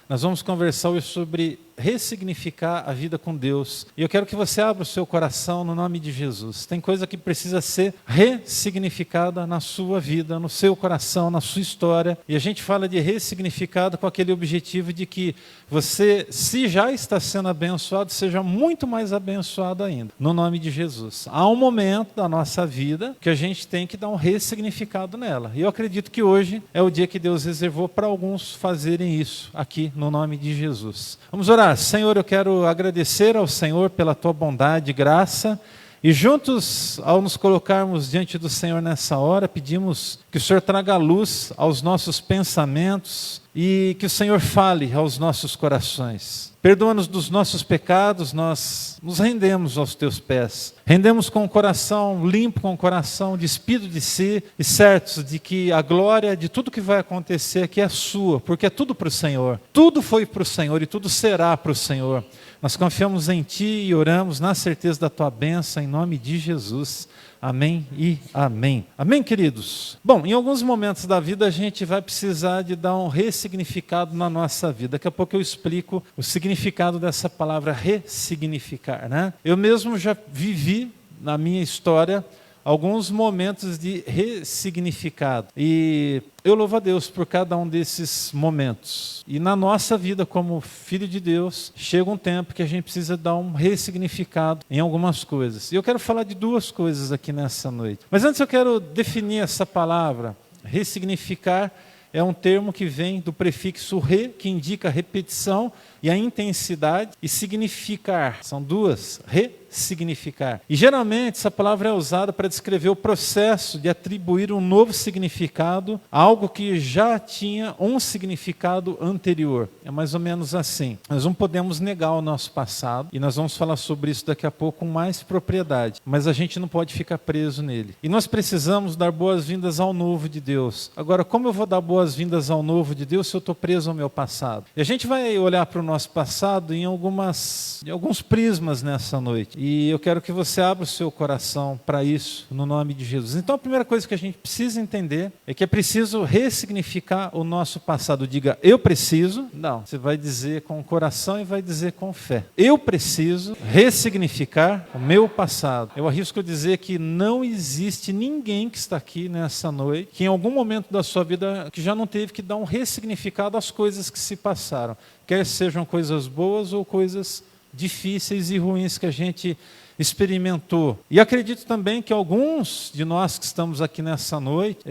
Nós vamos conversar hoje sobre ressignificar a vida com Deus. E eu quero que você abra o seu coração no nome de Jesus. Tem coisa que precisa ser ressignificada na sua vida, no seu coração, na sua história. E a gente fala de ressignificado com aquele objetivo de que você, se já está sendo abençoado, seja muito mais abençoado ainda, no nome de Jesus. Há um momento da nossa vida que a gente tem que dar um ressignificado nela. E eu acredito que hoje é o dia que Deus reservou para alguns fazerem isso aqui, no nome de Jesus. Vamos orar. Senhor, eu quero agradecer ao Senhor pela tua bondade e graça. E juntos, ao nos colocarmos diante do Senhor nessa hora, pedimos que o Senhor traga luz aos nossos pensamentos e que o Senhor fale aos nossos corações. Perdoa-nos dos nossos pecados, nós nos rendemos aos teus pés. Rendemos com o coração limpo, com o coração despido de si e certos de que a glória de tudo que vai acontecer aqui é sua, porque é tudo para o Senhor. Tudo foi para o Senhor e tudo será para o Senhor. Nós confiamos em Ti e oramos na certeza da Tua bênção, em nome de Jesus. Amém e amém. Amém, queridos? Bom, em alguns momentos da vida a gente vai precisar de dar um ressignificado na nossa vida. Daqui a pouco eu explico o significado dessa palavra ressignificar, né? Eu mesmo já vivi na minha história alguns momentos de ressignificado. E eu louvo a Deus por cada um desses momentos. E na nossa vida como filho de Deus, chega um tempo que a gente precisa dar um ressignificado em algumas coisas. E eu quero falar de duas coisas aqui nessa noite. Mas antes eu quero definir essa palavra. Ressignificar é um termo que vem do prefixo re, que indica a repetição e a intensidade, e significar, são duas, ressignificar. E geralmente essa palavra é usada para descrever o processo de atribuir um novo significado a algo que já tinha um significado anterior. É mais ou menos assim. Nós não podemos negar o nosso passado, e nós vamos falar sobre isso daqui a pouco com mais propriedade, mas a gente não pode ficar preso nele. E nós precisamos dar boas-vindas ao novo de Deus. Agora, como eu vou dar boas-vindas ao novo de Deus se eu estou preso ao meu passado? E a gente vai olhar para o nosso passado em alguns prismas nessa noite. E eu quero que você abra o seu coração para isso, no nome de Jesus. Então a primeira coisa que a gente precisa entender é que é preciso ressignificar o nosso passado. Diga, eu preciso. Não, você vai dizer com o coração e vai dizer com fé. Eu preciso ressignificar o meu passado. Eu arrisco dizer que não existe ninguém que está aqui nessa noite que em algum momento da sua vida que já não teve que dar um ressignificado às coisas que se passaram. Quer sejam coisas boas ou coisas difíceis e ruins que a gente experimentou. E acredito também que alguns de nós que estamos aqui nessa noite,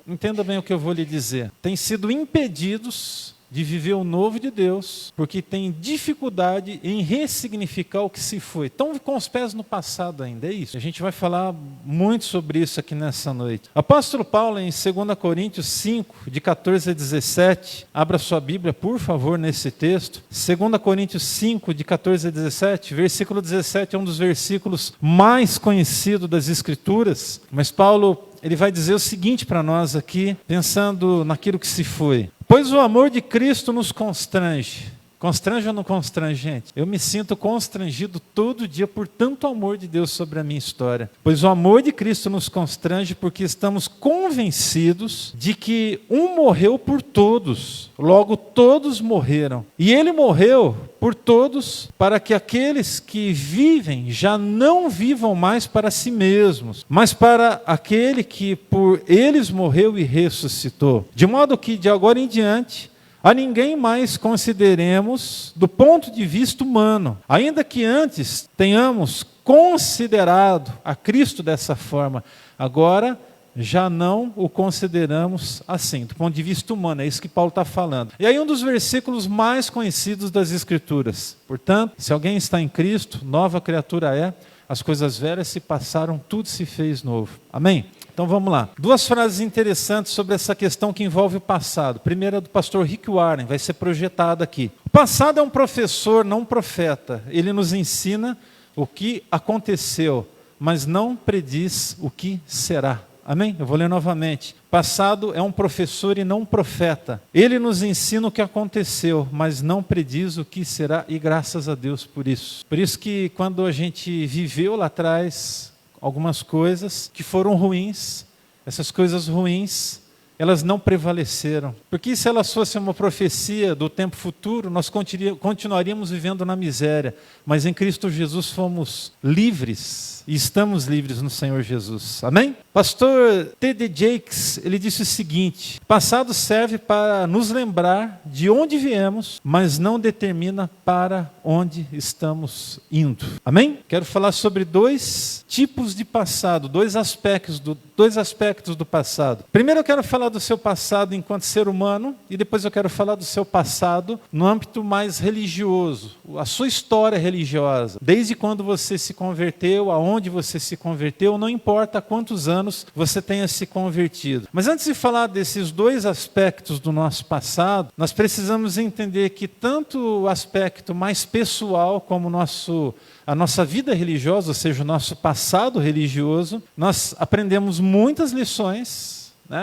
entenda bem o que eu vou lhe dizer, têm sido impedidos de viver o novo de Deus, porque tem dificuldade em ressignificar o que se foi. Estão com os pés no passado ainda, é isso. A gente vai falar muito sobre isso aqui nessa noite. Apóstolo Paulo, em 2 Coríntios 5, de 14 a 17, abra sua Bíblia, por favor, nesse texto. 2 Coríntios 5, de 14 a 17, versículo 17 é um dos versículos mais conhecidos das Escrituras, mas Paulo, ele vai dizer o seguinte para nós aqui, pensando naquilo que se foi. Pois o amor de Cristo nos constrange. Constrange ou não constrange, gente? Eu me sinto constrangido todo dia por tanto amor de Deus sobre a minha história. Pois o amor de Cristo nos constrange porque estamos convencidos de que um morreu por todos, logo todos morreram. E ele morreu por todos, para que aqueles que vivem já não vivam mais para si mesmos, mas para aquele que por eles morreu e ressuscitou. De modo que de agora em diante, a ninguém mais consideremos do ponto de vista humano, ainda que antes tenhamos considerado a Cristo dessa forma, agora já não o consideramos assim, do ponto de vista humano, é isso que Paulo está falando. E aí um dos versículos mais conhecidos das Escrituras, portanto, se alguém está em Cristo, nova criatura é, as coisas velhas se passaram, tudo se fez novo. Amém? Então vamos lá. Duas frases interessantes sobre essa questão que envolve o passado. Primeira é do pastor Rick Warren, vai ser projetada aqui. O passado é um professor, não um profeta. Ele nos ensina o que aconteceu, mas não prediz o que será. Amém? Eu vou ler novamente. Passado é um professor e não um profeta. Ele nos ensina o que aconteceu, mas não prediz o que será, e graças a Deus por isso. Por isso que quando a gente viveu lá atrás algumas coisas que foram ruins, essas coisas ruins, elas não prevaleceram. Porque se elas fossem uma profecia do tempo futuro, nós continuaríamos vivendo na miséria. Mas em Cristo Jesus fomos livres e estamos livres no Senhor Jesus. Amém? Pastor T.D. Jakes, ele disse o seguinte: passado serve para nos lembrar de onde viemos, mas não determina para onde estamos indo. Amém? Quero falar sobre dois tipos de passado, dois aspectos do passado. Primeiro eu quero falar do seu passado enquanto ser humano, e depois eu quero falar do seu passado no âmbito mais religioso, a sua história religiosa. Desde quando você se converteu, aonde você se converteu, não importa há quantos anos você tenha se convertido. Mas antes de falar desses dois aspectos do nosso passado, nós precisamos entender que tanto o aspecto mais pessoal como a nossa vida religiosa, ou seja, o nosso passado religioso, nós aprendemos muitas lições.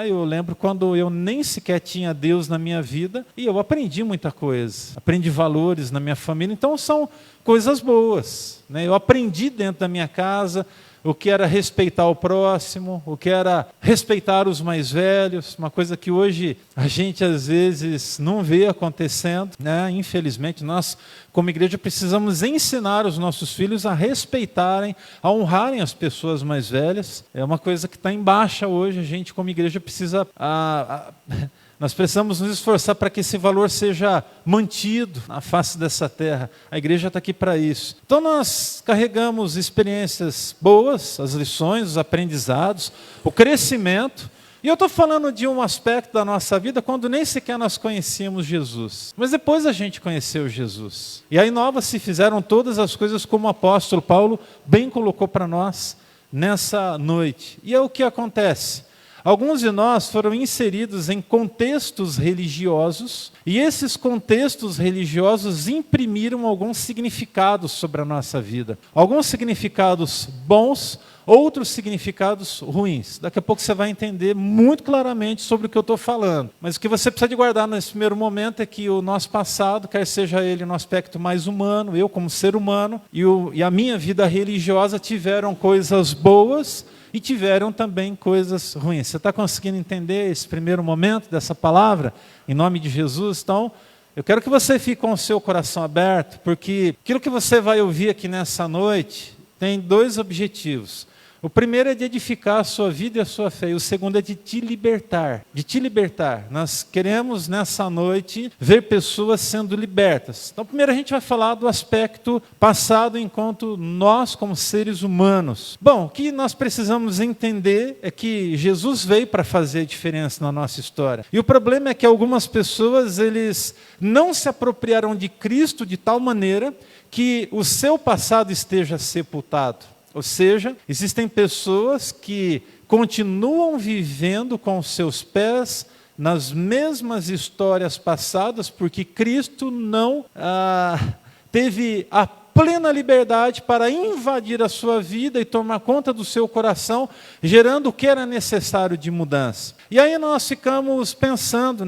Eu lembro quando eu nem sequer tinha Deus na minha vida e eu aprendi muita coisa. Aprendi valores na minha família, então são coisas boas. Eu aprendi dentro da minha casa o que era respeitar o próximo, o que era respeitar os mais velhos, uma coisa que hoje a gente às vezes não vê acontecendo. Infelizmente, nós como igreja precisamos ensinar os nossos filhos a respeitarem, a honrarem as pessoas mais velhas. É uma coisa que está em baixa hoje, a gente como igreja precisa... Nós precisamos nos esforçar para que esse valor seja mantido na face dessa terra. A igreja está aqui para isso. Então nós carregamos experiências boas, as lições, os aprendizados, o crescimento. E eu estou falando de um aspecto da nossa vida quando nem sequer nós conhecíamos Jesus. Mas depois a gente conheceu Jesus. E aí novas se fizeram todas as coisas como o apóstolo Paulo bem colocou para nós nessa noite. E é o que acontece. Alguns de nós foram inseridos em contextos religiosos e esses contextos religiosos imprimiram alguns significados sobre a nossa vida. Alguns significados bons, outros significados ruins. Daqui a pouco você vai entender muito claramente sobre o que eu estou falando. Mas o que você precisa de guardar nesse primeiro momento é que o nosso passado, quer seja ele no aspecto mais humano, eu como ser humano, e a minha vida religiosa tiveram coisas boas, e tiveram também coisas ruins. Você está conseguindo entender esse primeiro momento dessa palavra? Em nome de Jesus, então, eu quero que você fique com o seu coração aberto, porque aquilo que você vai ouvir aqui nessa noite tem dois objetivos. O primeiro é de edificar a sua vida e a sua fé, e o segundo é de te libertar. De te libertar. Nós queremos nessa noite ver pessoas sendo libertas. Então primeiro a gente vai falar do aspecto passado enquanto nós como seres humanos. Bom, o que nós precisamos entender é que Jesus veio para fazer a diferença na nossa história. E o problema é que algumas pessoas, eles não se apropriaram de Cristo de tal maneira que o seu passado esteja sepultado. Ou seja, existem pessoas que continuam vivendo com os seus pés nas mesmas histórias passadas, porque Cristo não teve a plena liberdade para invadir a sua vida e tomar conta do seu coração, gerando o que era necessário de mudança. E aí nós ficamos pensando,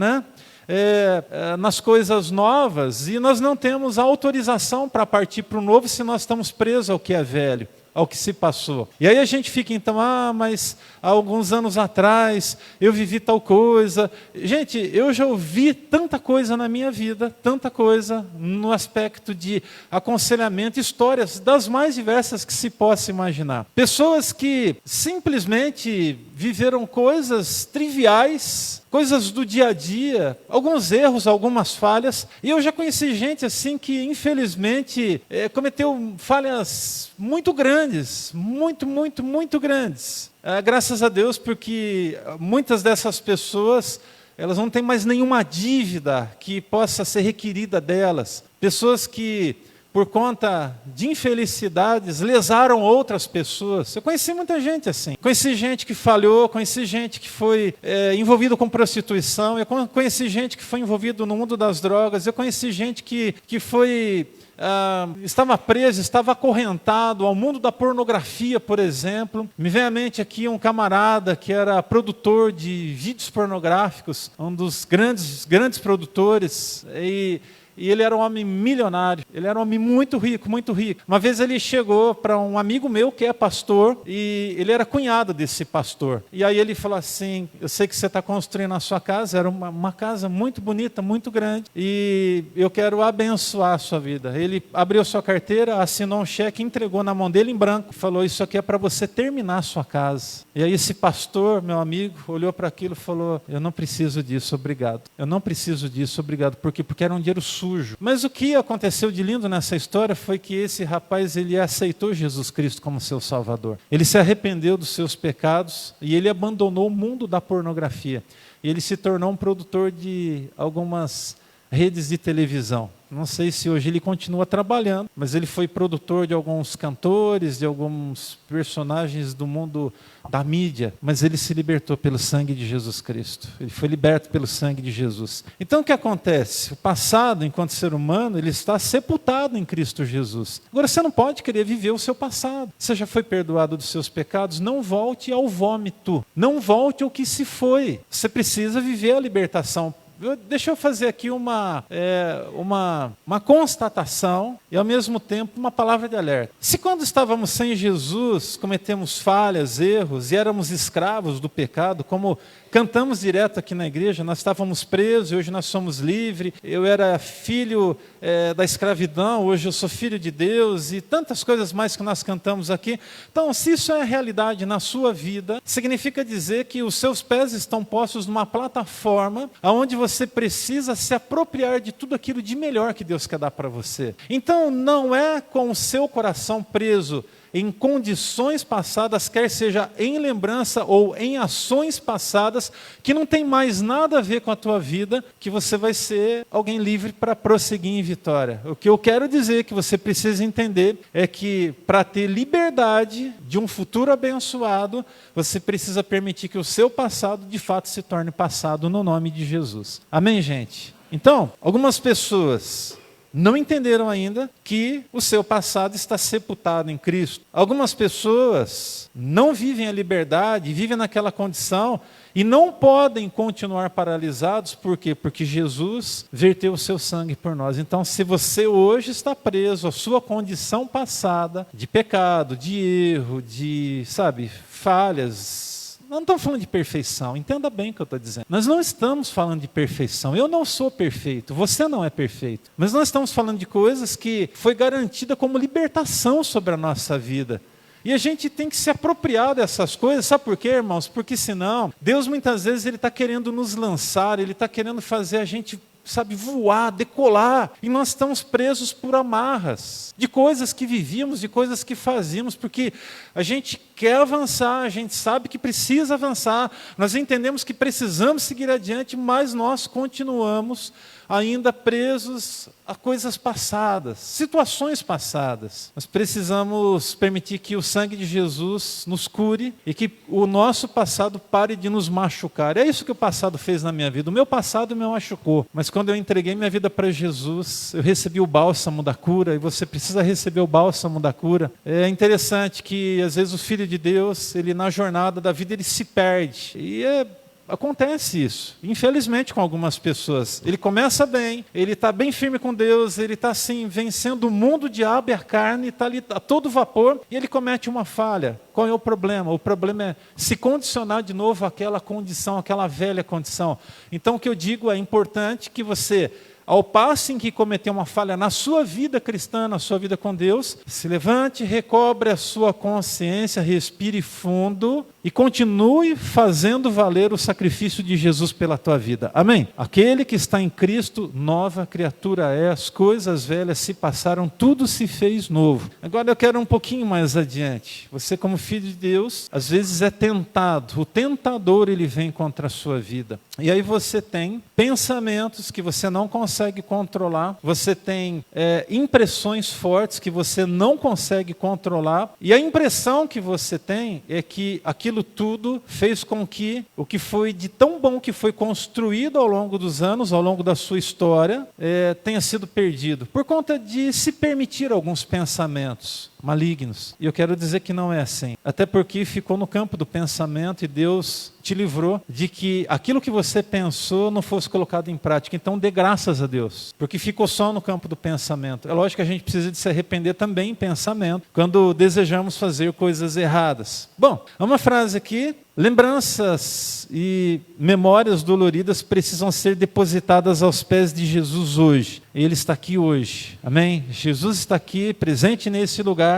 nas coisas novas, e nós não temos autorização para partir para o novo se nós estamos presos ao que é velho, ao que se passou. E aí a gente fica então, mas há alguns anos atrás eu vivi tal coisa. Gente, eu já ouvi tanta coisa na minha vida, tanta coisa no aspecto de aconselhamento, histórias das mais diversas que se possa imaginar. Pessoas que simplesmente viveram coisas triviais, coisas do dia a dia, alguns erros, algumas falhas. E eu já conheci gente assim que infelizmente cometeu falhas muito grandes, muito grandes. Graças a Deus, porque muitas dessas pessoas, elas não têm mais nenhuma dívida que possa ser requerida delas. Pessoas que, por conta de infelicidades, lesaram outras pessoas. Eu conheci muita gente assim. Conheci gente que falhou, conheci gente que foi envolvido com prostituição, eu conheci gente que foi envolvido no mundo das drogas, eu conheci gente que foi estava preso, estava acorrentado ao mundo da pornografia, por exemplo. Me vem à mente aqui um camarada que era produtor de vídeos pornográficos, um dos grandes produtores, e ele era um homem milionário, ele era um homem muito rico, muito rico. Uma vez ele chegou para um amigo meu que é pastor, e ele era cunhado desse pastor. E aí ele falou assim: eu sei que você está construindo a sua casa, era uma casa muito bonita, muito grande, e eu quero abençoar a sua vida. Ele abriu sua carteira, assinou um cheque, entregou na mão dele em branco, falou: isso aqui é para você terminar a sua casa. E aí esse pastor, meu amigo, olhou para aquilo e falou: eu não preciso disso, obrigado. Eu não preciso disso, obrigado. Por quê? Porque era um dinheiro sujo. Mas o que aconteceu de lindo nessa história foi que esse rapaz, ele aceitou Jesus Cristo como seu Salvador. Ele se arrependeu dos seus pecados e ele abandonou o mundo da pornografia. E ele se tornou um produtor de algumas redes de televisão. Não sei se hoje ele continua trabalhando, mas ele foi produtor de alguns cantores, de alguns personagens do mundo da mídia, mas ele se libertou pelo sangue de Jesus Cristo. Ele foi liberto pelo sangue de Jesus. Então o que acontece? O passado, enquanto ser humano, ele está sepultado em Cristo Jesus. Agora você não pode querer viver o seu passado. Você já foi perdoado dos seus pecados, não volte ao vômito. Não volte ao que se foi. Você precisa viver a libertação. Deixa eu fazer aqui uma constatação e, ao mesmo tempo, uma palavra de alerta. Se quando estávamos sem Jesus, cometemos falhas, erros e éramos escravos do pecado, como cantamos direto aqui na igreja, nós estávamos presos e hoje nós somos livres, eu era filho da escravidão, hoje eu sou filho de Deus e tantas coisas mais que nós cantamos aqui. Então, se isso é realidade na sua vida, significa dizer que os seus pés estão postos numa plataforma onde você precisa se apropriar de tudo aquilo de melhor que Deus quer dar para você. Então, não é com o seu coração preso em condições passadas, quer seja em lembrança ou em ações passadas, que não tem mais nada a ver com a tua vida, que você vai ser alguém livre para prosseguir em vitória. O que eu quero dizer que você precisa entender é que para ter liberdade de um futuro abençoado, você precisa permitir que o seu passado de fato se torne passado no nome de Jesus. Amém, gente? Então, algumas pessoas não entenderam ainda que o seu passado está sepultado em Cristo. Algumas pessoas não vivem a liberdade, vivem naquela condição e não podem continuar paralisados. Por quê? Porque Jesus verteu o seu sangue por nós. Então, se você hoje está preso à sua condição passada, de pecado, de erro, de, falhas, não estamos falando de perfeição, entenda bem o que eu estou dizendo. Nós não estamos falando de perfeição. Eu não sou perfeito, você não é perfeito. Mas nós estamos falando de coisas que foi garantida como libertação sobre a nossa vida. E a gente tem que se apropriar dessas coisas. Sabe por quê, irmãos? Porque senão, Deus muitas vezes Ele está querendo nos lançar, Ele está querendo fazer a gente voar, decolar, e nós estamos presos por amarras de coisas que vivíamos, de coisas que fazíamos, porque a gente quer avançar, a gente sabe que precisa avançar, nós entendemos que precisamos seguir adiante, mas nós continuamos ainda presos a coisas passadas, situações passadas. Nós precisamos permitir que o sangue de Jesus nos cure e que o nosso passado pare de nos machucar. É isso que o passado fez na minha vida. O meu passado me machucou, mas quando eu entreguei minha vida para Jesus, eu recebi o bálsamo da cura, e você precisa receber o bálsamo da cura. É interessante que às vezes o Filho de Deus, ele na jornada da vida, ele se perde. E acontece isso, infelizmente, com algumas pessoas. Ele começa bem, ele está bem firme com Deus, ele está assim, vencendo o mundo, o diabo e a carne, está ali a todo vapor, e ele comete uma falha. Qual é o problema? O problema é se condicionar de novo àquela condição, àquela velha condição. Então, o que eu digo é importante que você, ao passo em que cometeu uma falha na sua vida cristã, na sua vida com Deus, se levante, recobre a sua consciência, respire fundo e continue fazendo valer o sacrifício de Jesus pela tua vida. Amém? Aquele que está em Cristo, nova criatura é, as coisas velhas se passaram, tudo se fez novo. Agora eu quero um pouquinho mais adiante. Você, como filho de Deus, às vezes é tentado. O tentador, ele vem contra a sua vida. E aí você tem pensamentos que você não consegue consegue controlar, você tem impressões fortes que você não consegue controlar, e a impressão que você tem é que aquilo tudo fez com que o que foi de tão bom que foi construído ao longo dos anos, ao longo da sua história, tenha sido perdido, por conta de se permitir alguns pensamentos malignos. E eu quero dizer que não é assim. Até porque ficou no campo do pensamento e Deus te livrou de que aquilo que você pensou não fosse colocado em prática. Então dê graças a Deus, porque ficou só no campo do pensamento. É lógico que a gente precisa de se arrepender também em pensamento, quando desejamos fazer coisas erradas. Bom, uma frase aqui: lembranças e memórias doloridas precisam ser depositadas aos pés de Jesus hoje. Ele está aqui hoje. Amém? Jesus está aqui, presente nesse lugar.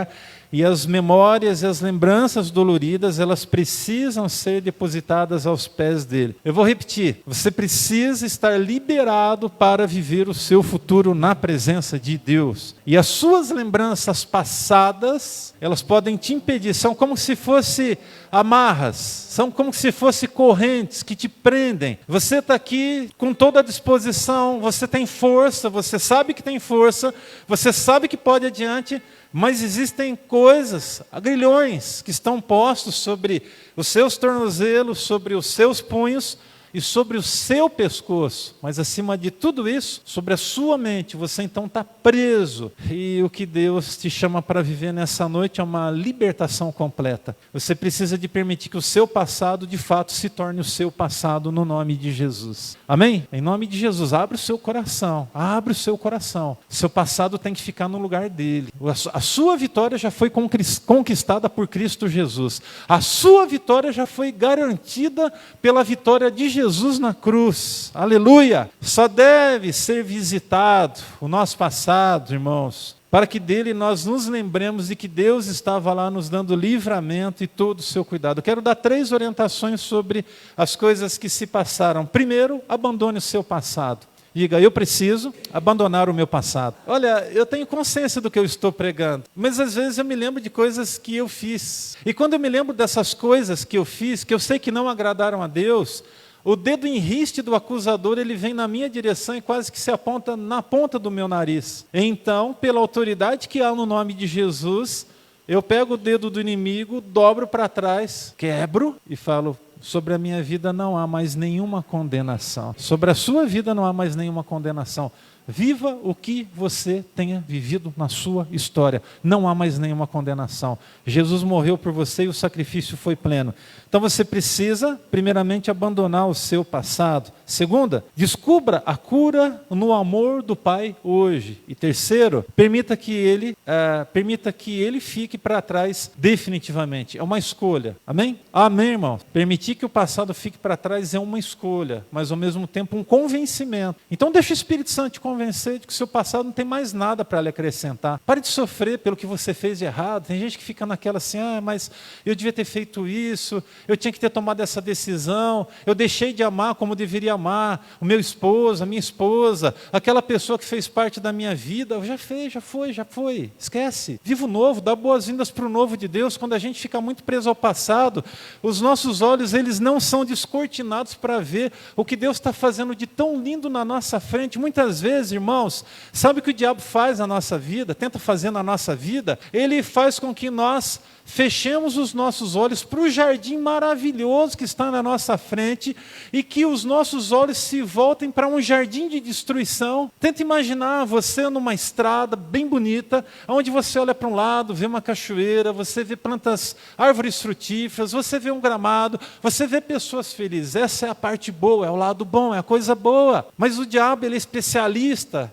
E as memórias e as lembranças doloridas, elas precisam ser depositadas aos pés dele. Eu vou repetir. Você precisa estar liberado para viver o seu futuro na presença de Deus. E as suas lembranças passadas, elas podem te impedir. São como se fossem amarras, são como se fossem correntes que te prendem. Você está aqui com toda a disposição, você tem força, você sabe que tem força, você sabe que pode adiante, mas existem coisas, agrilhões, que estão postos sobre os seus tornozelos, sobre os seus punhos e sobre o seu pescoço. Mas acima de tudo isso, sobre a sua mente, você então está preso. E o que Deus te chama para viver nessa noite é uma libertação completa. Você precisa de permitir que o seu passado, de fato, se torne o seu passado no nome de Jesus. Amém? Em nome de Jesus, abre o seu coração. Abre o seu coração. Seu passado tem que ficar no lugar dele. A sua vitória já foi conquistada por Cristo Jesus. A sua vitória já foi garantida pela vitória de Jesus na cruz. Aleluia! Só deve ser visitado o nosso passado, irmãos, para que dele nós nos lembremos de que Deus estava lá nos dando livramento e todo o seu cuidado. Eu quero dar 3 orientações sobre as coisas que se passaram. Primeiro, abandone o seu passado. Diga: eu preciso abandonar o meu passado. Olha, eu tenho consciência do que eu estou pregando, mas às vezes eu me lembro de coisas que eu fiz. E quando eu me lembro dessas coisas que eu fiz, que eu sei que não agradaram a Deus, o dedo em riste do acusador, ele vem na minha direção e quase que se aponta na ponta do meu nariz. Então, pela autoridade que há no nome de Jesus, eu pego o dedo do inimigo, dobro para trás, quebro e falo: sobre a minha vida não há mais nenhuma condenação. Sobre a sua vida não há mais nenhuma condenação. Viva o que você tenha vivido na sua história. Não há mais nenhuma condenação. Jesus morreu por você e o sacrifício foi pleno. Então você precisa, primeiramente, abandonar o seu passado. Segunda, descubra a cura no amor do Pai hoje. E terceiro, permita que ele fique para trás definitivamente. É uma escolha. Amém? Amém, irmão? Permitir que o passado fique para trás é uma escolha, mas ao mesmo tempo um convencimento. Então deixa o Espírito Santo te convencer de que o seu passado não tem mais nada para lhe acrescentar. Pare de sofrer pelo que você fez de errado. Tem gente que fica naquela assim: mas eu devia ter feito isso, eu tinha que ter tomado essa decisão, eu deixei de amar como deveria amar o meu esposo, a minha esposa, aquela pessoa que fez parte da minha vida. Já fez, já foi. Esquece. Viva o novo, dá boas-vindas para o novo de Deus. Quando a gente fica muito preso ao passado, os nossos olhos, eles não são descortinados para ver o que Deus está fazendo de tão lindo na nossa frente. Muitas vezes, irmãos, sabe o que o diabo faz na nossa vida, tenta fazer na nossa vida? Ele faz com que nós fechemos os nossos olhos para o jardim maravilhoso que está na nossa frente e que os nossos olhos se voltem para um jardim de destruição. Tenta imaginar você numa estrada bem bonita, onde você olha para um lado, vê uma cachoeira, você vê plantas, árvores frutíferas, você vê um gramado, você vê pessoas felizes. Essa é a parte boa, é o lado bom, é a coisa boa. Mas o diabo, ele é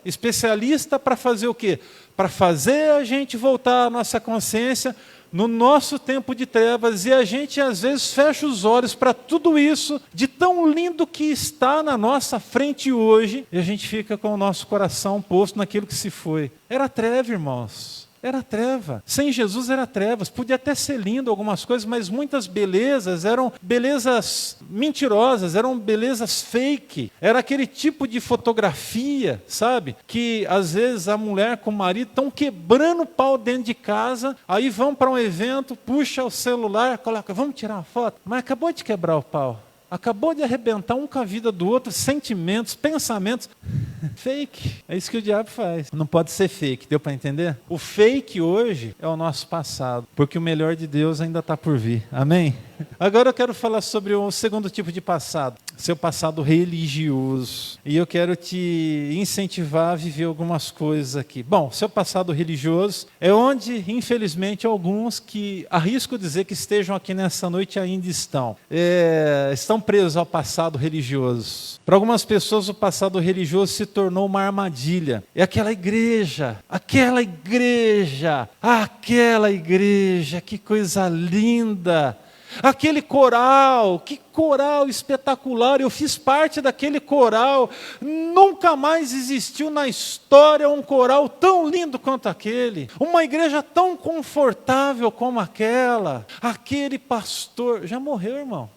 especialista para fazer o quê? Para fazer a gente voltar à nossa consciência no nosso tempo de trevas, e a gente às vezes fecha os olhos para tudo isso de tão lindo que está na nossa frente hoje, e a gente fica com o nosso coração posto naquilo que se foi. Era treva, irmãos. Era treva. Sem Jesus era trevas. Podia até ser lindo algumas coisas, mas muitas belezas eram belezas mentirosas, eram belezas fake. Era aquele tipo de fotografia, sabe? Que às vezes a mulher com o marido estão quebrando o pau dentro de casa, aí vão para um evento, puxa o celular, coloca: vamos tirar uma foto. Mas acabou de quebrar o pau. Acabou de arrebentar um com a vida do outro, sentimentos, pensamentos. Fake. É isso que o diabo faz. Não pode ser fake. Deu para entender? O fake hoje é o nosso passado, porque o melhor de Deus ainda está por vir. Amém? Agora eu quero falar sobre o segundo tipo de passado, seu passado religioso. E eu quero te incentivar a viver algumas coisas aqui. Bom, seu passado religioso é onde, infelizmente, alguns que arrisco dizer que estejam aqui nessa noite ainda estão presos ao passado religioso. Para algumas pessoas o passado religioso se tornou uma armadilha. É aquela igreja, que coisa linda. Aquele coral, que coral espetacular, eu fiz parte daquele coral, nunca mais existiu na história um coral tão lindo quanto aquele, uma igreja tão confortável como aquela, aquele pastor, já morreu, irmão.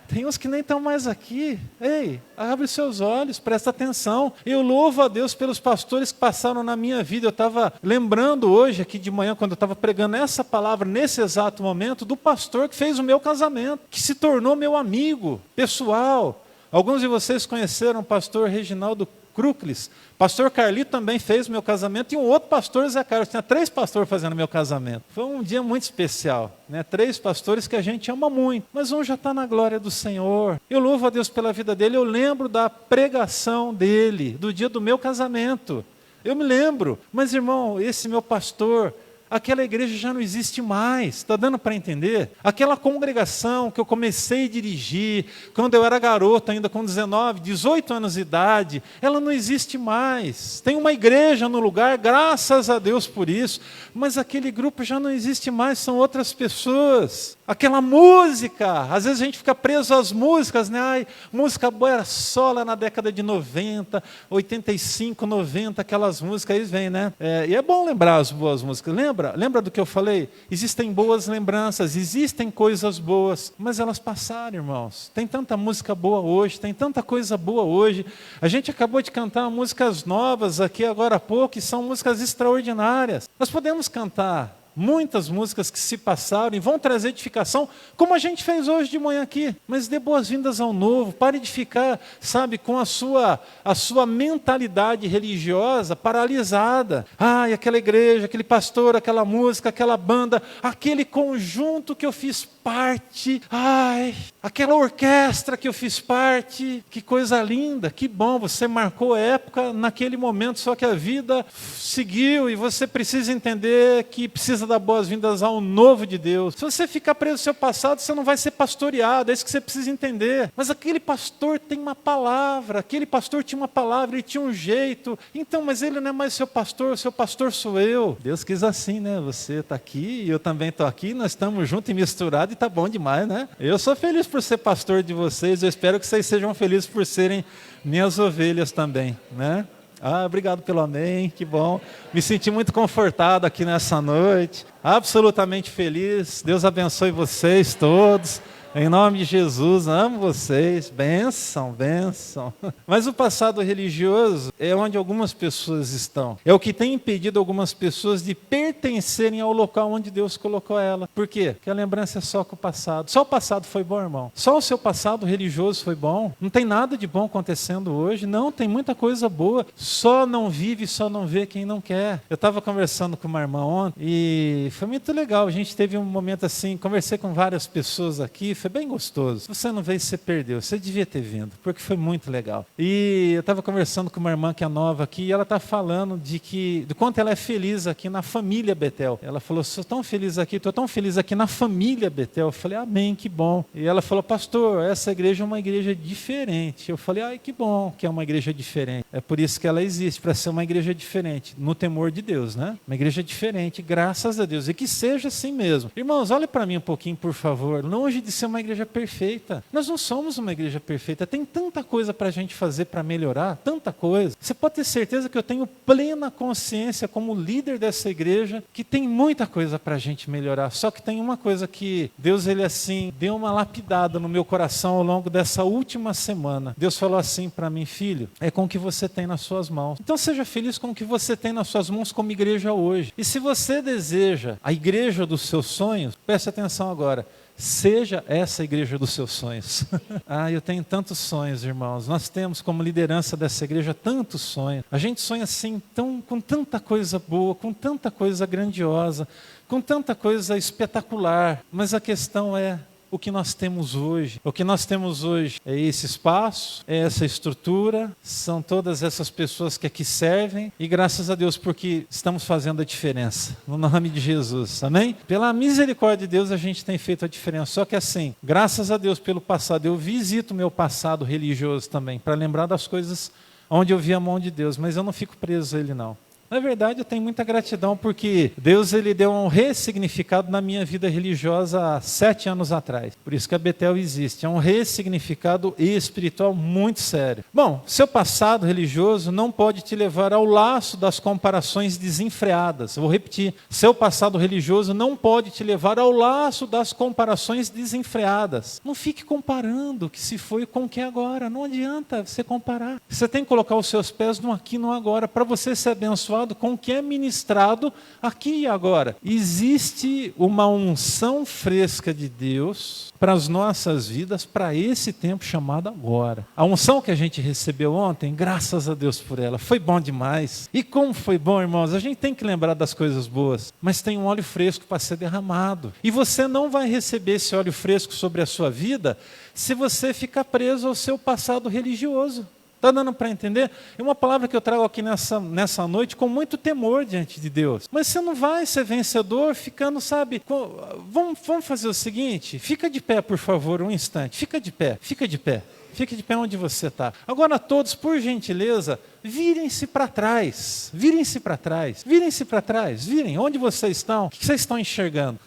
Tem uns que nem estão mais aqui. Ei, abre seus olhos, presta atenção. Eu louvo a Deus pelos pastores que passaram na minha vida. Eu estava lembrando hoje, aqui de manhã, quando eu estava pregando essa palavra, nesse exato momento, do pastor que fez o meu casamento, que se tornou meu amigo pessoal. Alguns de vocês conheceram o pastor Reginaldo Cruclis. Pastor Carlito também fez o meu casamento, e um outro pastor, Zé Carlos. Tinha 3 pastores fazendo meu casamento. Foi um dia muito especial, né? 3 pastores que a gente ama muito, mas um já está na glória do Senhor. Eu louvo a Deus pela vida dele. Eu lembro da pregação dele, do dia do meu casamento. Eu me lembro. Mas, irmão, esse meu pastor, aquela igreja já não existe mais, está dando para entender? Aquela congregação que eu comecei a dirigir, quando eu era garoto, ainda com 19, 18 anos de idade, ela não existe mais. Tem uma igreja no lugar, graças a Deus por isso, mas aquele grupo já não existe mais, são outras pessoas. Aquela música, às vezes a gente fica preso às músicas, né? Ai, música boa era só lá na década de 90, 85, 90, aquelas músicas aí vêm, né? E é bom lembrar as boas músicas, lembra do que eu falei? Existem boas lembranças, existem coisas boas, mas elas passaram, irmãos. Tem tanta música boa hoje, tem tanta coisa boa hoje. A gente acabou de cantar músicas novas aqui agora há pouco, e são músicas extraordinárias. Nós podemos cantar muitas músicas que se passaram e vão trazer edificação, como a gente fez hoje de manhã aqui. Mas dê boas-vindas ao novo. Pare de ficar, sabe, com a sua mentalidade religiosa paralisada. Ai, aquela igreja, aquele pastor, aquela música, aquela banda, aquele conjunto que eu fiz parte. Ai, aquela orquestra que eu fiz parte. Que coisa linda, que bom, você marcou época naquele momento, só que a vida seguiu e você precisa entender que precisa dar boas-vindas ao novo de Deus. Se você ficar preso no seu passado, você não vai ser pastoreado, é isso que você precisa entender. Mas aquele pastor tem uma palavra, aquele pastor tinha uma palavra, ele tinha um jeito. Então, mas ele não é mais seu pastor sou eu. Deus quis assim, né? Você está aqui e eu também estou aqui, nós estamos juntos e misturados e está bom demais, né? Eu sou feliz por ser pastor de vocês, eu espero que vocês sejam felizes por serem minhas ovelhas também, né? Obrigado pelo amém, que bom. Me senti muito confortado aqui nessa noite, absolutamente feliz. Deus abençoe vocês todos. Em nome de Jesus, amo vocês, bênção, bênção. Mas o passado religioso é onde algumas pessoas estão. É o que tem impedido algumas pessoas de pertencerem ao local onde Deus colocou ela. Por quê? Porque a lembrança é só com o passado. Só o passado foi bom, irmão. Só o seu passado religioso foi bom. Não tem nada de bom acontecendo hoje. Não, tem muita coisa boa. Só não vive, só não vê quem não quer. Eu estava conversando com uma irmã ontem e foi muito legal. A gente teve um momento assim, conversei com várias pessoas aqui, foi bem gostoso. Se você não veio, você perdeu. Você devia ter vindo, porque foi muito legal. E eu estava conversando com uma irmã que é nova aqui, e ela está falando do quanto ela é feliz aqui na família Betel. Ela falou, sou tão feliz aqui, estou tão feliz aqui na família Betel. Eu falei, amém, que bom. E ela falou, pastor, essa igreja é uma igreja diferente. Eu falei, ai, que bom que é uma igreja diferente. É por isso que ela existe, para ser uma igreja diferente, no temor de Deus, né? Uma igreja diferente, graças a Deus. E que seja assim mesmo. Irmãos, olhe para mim um pouquinho, por favor. Longe de ser uma igreja perfeita. Nós não somos uma igreja perfeita. Tem tanta coisa para a gente fazer para melhorar, tanta coisa. Você pode ter certeza que eu tenho plena consciência como líder dessa igreja que tem muita coisa para a gente melhorar. Só que tem uma coisa que Deus, ele assim, deu uma lapidada no meu coração ao longo dessa última semana. Deus falou assim para mim, filho, é com o que você tem nas suas mãos. Então seja feliz com o que você tem nas suas mãos como igreja hoje. E se você deseja a igreja dos seus sonhos, preste atenção agora. Seja essa a igreja dos seus sonhos. Eu tenho tantos sonhos, irmãos. Nós temos como liderança dessa igreja tantos sonhos. A gente sonha assim, com tanta coisa boa, com tanta coisa grandiosa, com tanta coisa espetacular. Mas a questão é, o que nós temos hoje? O que nós temos hoje é esse espaço, é essa estrutura, são todas essas pessoas que aqui servem, e graças a Deus porque estamos fazendo a diferença, no nome de Jesus, amém? Pela misericórdia de Deus a gente tem feito a diferença, só que assim, graças a Deus pelo passado, eu visito o meu passado religioso também, para lembrar das coisas onde eu vi a mão de Deus, mas eu não fico preso a ele não. Na verdade, eu tenho muita gratidão porque Deus ele deu um ressignificado na minha vida religiosa há 7 anos atrás. Por isso que a Betel existe. É um ressignificado espiritual muito sério. Bom, seu passado religioso não pode te levar ao laço das comparações desenfreadas. Eu vou repetir. Seu passado religioso não pode te levar ao laço das comparações desenfreadas. Não fique comparando o que se foi com o que é agora. Não adianta você comparar. Você tem que colocar os seus pés no aqui e no agora para você ser abençoado com o que é ministrado aqui e agora. Existe uma unção fresca de Deus para as nossas vidas, para esse tempo chamado agora. A unção que a gente recebeu ontem, graças a Deus por ela, foi bom demais. E como foi bom, irmãos, a gente tem que lembrar das coisas boas, mas tem um óleo fresco para ser derramado. E você não vai receber esse óleo fresco sobre a sua vida se você ficar preso ao seu passado religioso. Está dando para entender? É uma palavra que eu trago aqui nessa noite com muito temor diante de Deus. Mas você não vai ser vencedor ficando, sabe... Vamos fazer o seguinte, fica de pé, por favor, um instante. Fica de pé, fica de pé. Fique de pé onde você está. Agora todos, por gentileza, virem-se para trás. Virem-se para trás. Virem-se para trás. Virem onde vocês estão. O que vocês estão enxergando?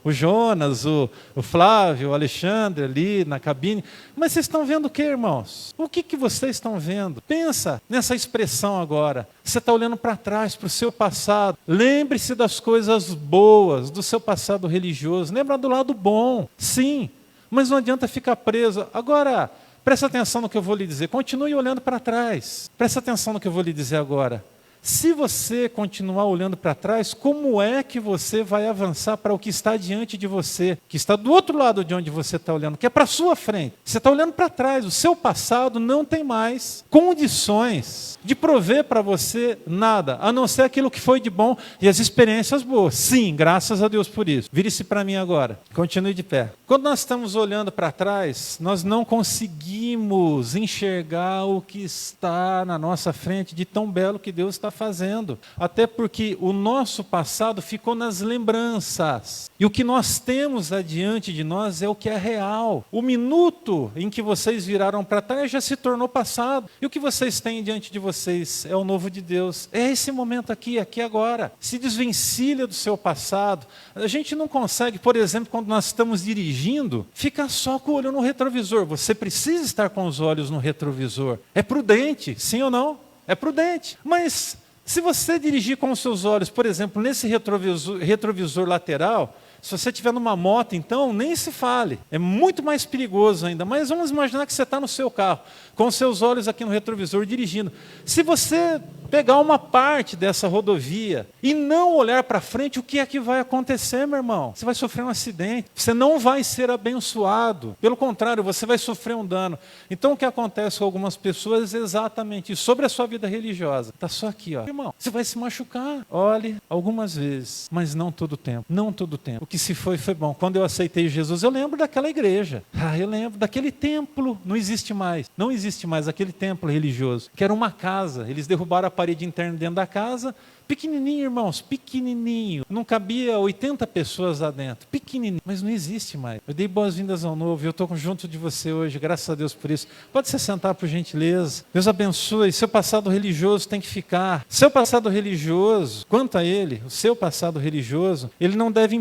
O Jonas, o Flávio, o Alexandre ali na cabine. Mas vocês estão vendo o que, irmãos? O que vocês estão vendo? Pensa nessa expressão agora. Você está olhando para trás, para o seu passado. Lembre-se das coisas boas, do seu passado religioso. Lembra do lado bom. Sim. Mas não adianta ficar preso. Agora, presta atenção no que eu vou lhe dizer. Continue olhando para trás. Presta atenção no que eu vou lhe dizer agora. Se você continuar olhando para trás, como é que você vai avançar para o que está diante de você? Que está do outro lado de onde você está olhando, que é para a sua frente. Você está olhando para trás. O seu passado não tem mais condições de prover para você nada, a não ser aquilo que foi de bom e as experiências boas. Sim, graças a Deus por isso. Vire-se para mim agora. Continue de pé. Quando nós estamos olhando para trás, nós não conseguimos enxergar o que está na nossa frente de tão belo que Deus está fazendo. Até porque o nosso passado ficou nas lembranças. E o que nós temos adiante de nós é o que é real. O minuto em que vocês viraram para trás já se tornou passado. E o que vocês têm diante de vocês é o novo de Deus. É esse momento aqui agora. Se desvencilha do seu passado. A gente não consegue, por exemplo, quando nós estamos dirigindo, ficar só com o olho no retrovisor. Você precisa estar com os olhos no retrovisor. É prudente, sim ou não? É prudente. Mas se você dirigir com os seus olhos, por exemplo, nesse retrovisor lateral, se você estiver numa moto, então, nem se fale. É muito mais perigoso ainda. Mas vamos imaginar que você está no seu carro, com os seus olhos aqui no retrovisor, dirigindo. Se você pegar uma parte dessa rodovia e não olhar para frente, o que é que vai acontecer, meu irmão? Você vai sofrer um acidente. Você não vai ser abençoado. Pelo contrário, você vai sofrer um dano. Então, o que acontece com algumas pessoas é exatamente isso. Sobre a sua vida religiosa. Está só aqui, ó. Irmão, você vai se machucar. Olhe, algumas vezes, mas não todo o tempo. Não todo o tempo. O que se foi bom. Quando eu aceitei Jesus, eu lembro daquela igreja. Eu lembro daquele templo. Não existe mais. Não existe mais aquele templo religioso. Que era uma casa. Eles derrubaram a parede interna dentro da casa. Pequenininho, irmãos, pequenininho. Não cabia 80 pessoas lá dentro. Pequenininho, mas não existe mais. Eu dei boas-vindas ao novo e eu estou junto de você hoje, graças a Deus por isso. Pode se sentar, por gentileza. Deus abençoe. Seu passado religioso tem que ficar. Seu passado religioso, quanto a ele, o seu passado religioso, ele não deve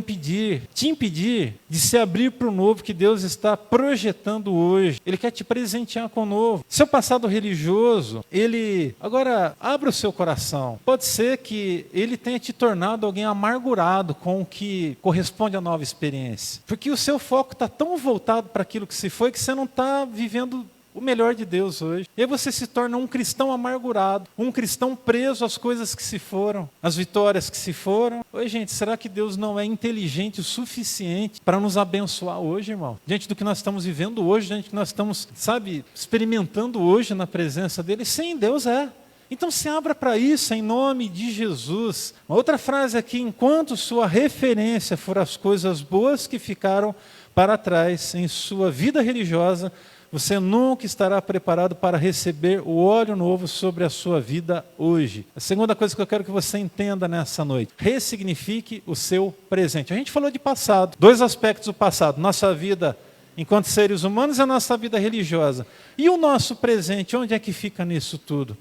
te impedir de se abrir para o novo que Deus está projetando hoje. Ele quer te presentear com o novo. Seu passado religioso, ele... Agora, abra o seu coração. Pode ser que ele tenha te tornado alguém amargurado com o que corresponde à nova experiência. Porque o seu foco está tão voltado para aquilo que se foi que você não está vivendo o melhor de Deus hoje. E aí você se torna um cristão amargurado, um cristão preso às coisas que se foram, às vitórias que se foram. Oi, gente, será que Deus não é inteligente o suficiente para nos abençoar hoje, irmão? Diante do que nós estamos vivendo hoje, diante do que nós estamos, experimentando hoje na presença dele? Sim, Deus é. Então se abra para isso em nome de Jesus. Uma outra frase aqui: enquanto sua referência for as coisas boas que ficaram para trás em sua vida religiosa, você nunca estará preparado para receber o óleo novo sobre a sua vida hoje. A segunda coisa que eu quero que você entenda nessa noite: ressignifique o seu presente. A gente falou de passado, 2 aspectos do passado: nossa vida enquanto seres humanos e a nossa vida religiosa. E o nosso presente, onde é que fica nisso tudo?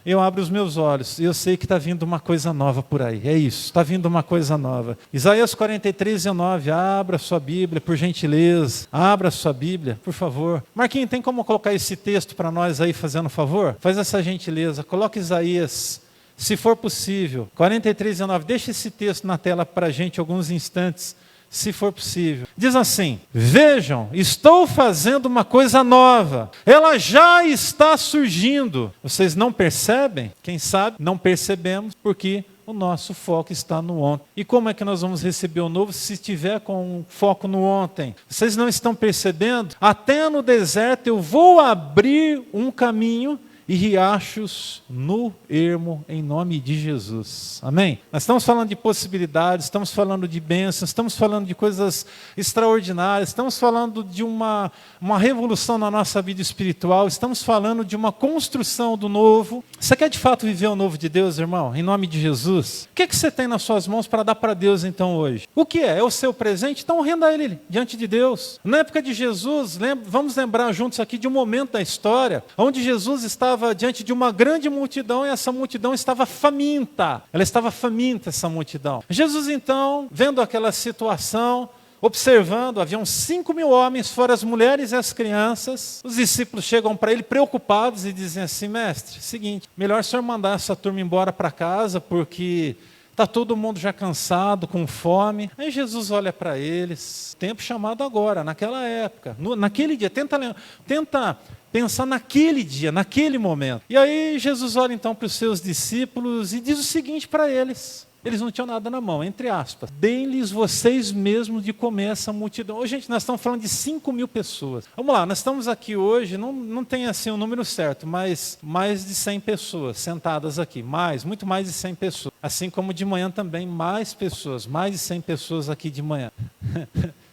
Eu abro os meus olhos e eu sei que está vindo uma coisa nova por aí. É isso, está vindo uma coisa nova. Isaías 43:19, abra sua Bíblia, por gentileza. Abra sua Bíblia, por favor. Marquinhos, tem como colocar esse texto para nós aí, fazendo um favor? Faz essa gentileza, coloca Isaías, se for possível, 43:19. Deixa esse texto na tela para a gente alguns instantes, se for possível. Diz assim: vejam, estou fazendo uma coisa nova, ela já está surgindo. Vocês não percebem? Quem sabe não percebemos porque o nosso foco está no ontem. E como é que nós vamos receber o novo se estiver com um foco no ontem? Vocês não estão percebendo? Até no deserto eu vou abrir um caminho e riachos no ermo, em nome de Jesus. Amém? Nós estamos falando de possibilidades, estamos falando de bênçãos, estamos falando de coisas extraordinárias, estamos falando de uma revolução na nossa vida espiritual, estamos falando de uma construção do novo. Você quer de fato viver o novo de Deus, irmão? Em nome de Jesus? O que você tem nas suas mãos para dar para Deus então hoje? O que é? É o seu presente? Então renda ele diante de Deus. Na época de Jesus, vamos lembrar juntos aqui de um momento da história, onde Jesus estava diante de uma grande multidão e essa multidão estava faminta. Ela estava faminta, essa multidão. Jesus então, vendo aquela situação, observando, haviam 5.000 homens, fora as mulheres e as crianças. Os discípulos chegam para ele preocupados e dizem assim: mestre, seguinte, melhor o senhor mandar essa turma embora para casa, porque está todo mundo já cansado, com fome. Aí Jesus olha para eles, tempo chamado agora, naquela época, naquele dia, tenta pensar naquele dia, naquele momento. E aí Jesus olha então para os seus discípulos e diz o seguinte para eles. Eles não tinham nada na mão, entre aspas: deem-lhes vocês mesmos de comer essa multidão. Hoje, gente, nós estamos falando de 5.000 pessoas. Vamos lá, nós estamos aqui hoje, não tem assim o número certo, mas mais de 100 pessoas sentadas aqui. Muito mais de 100 pessoas. Assim como de manhã também, mais pessoas, mais de 100 pessoas aqui de manhã.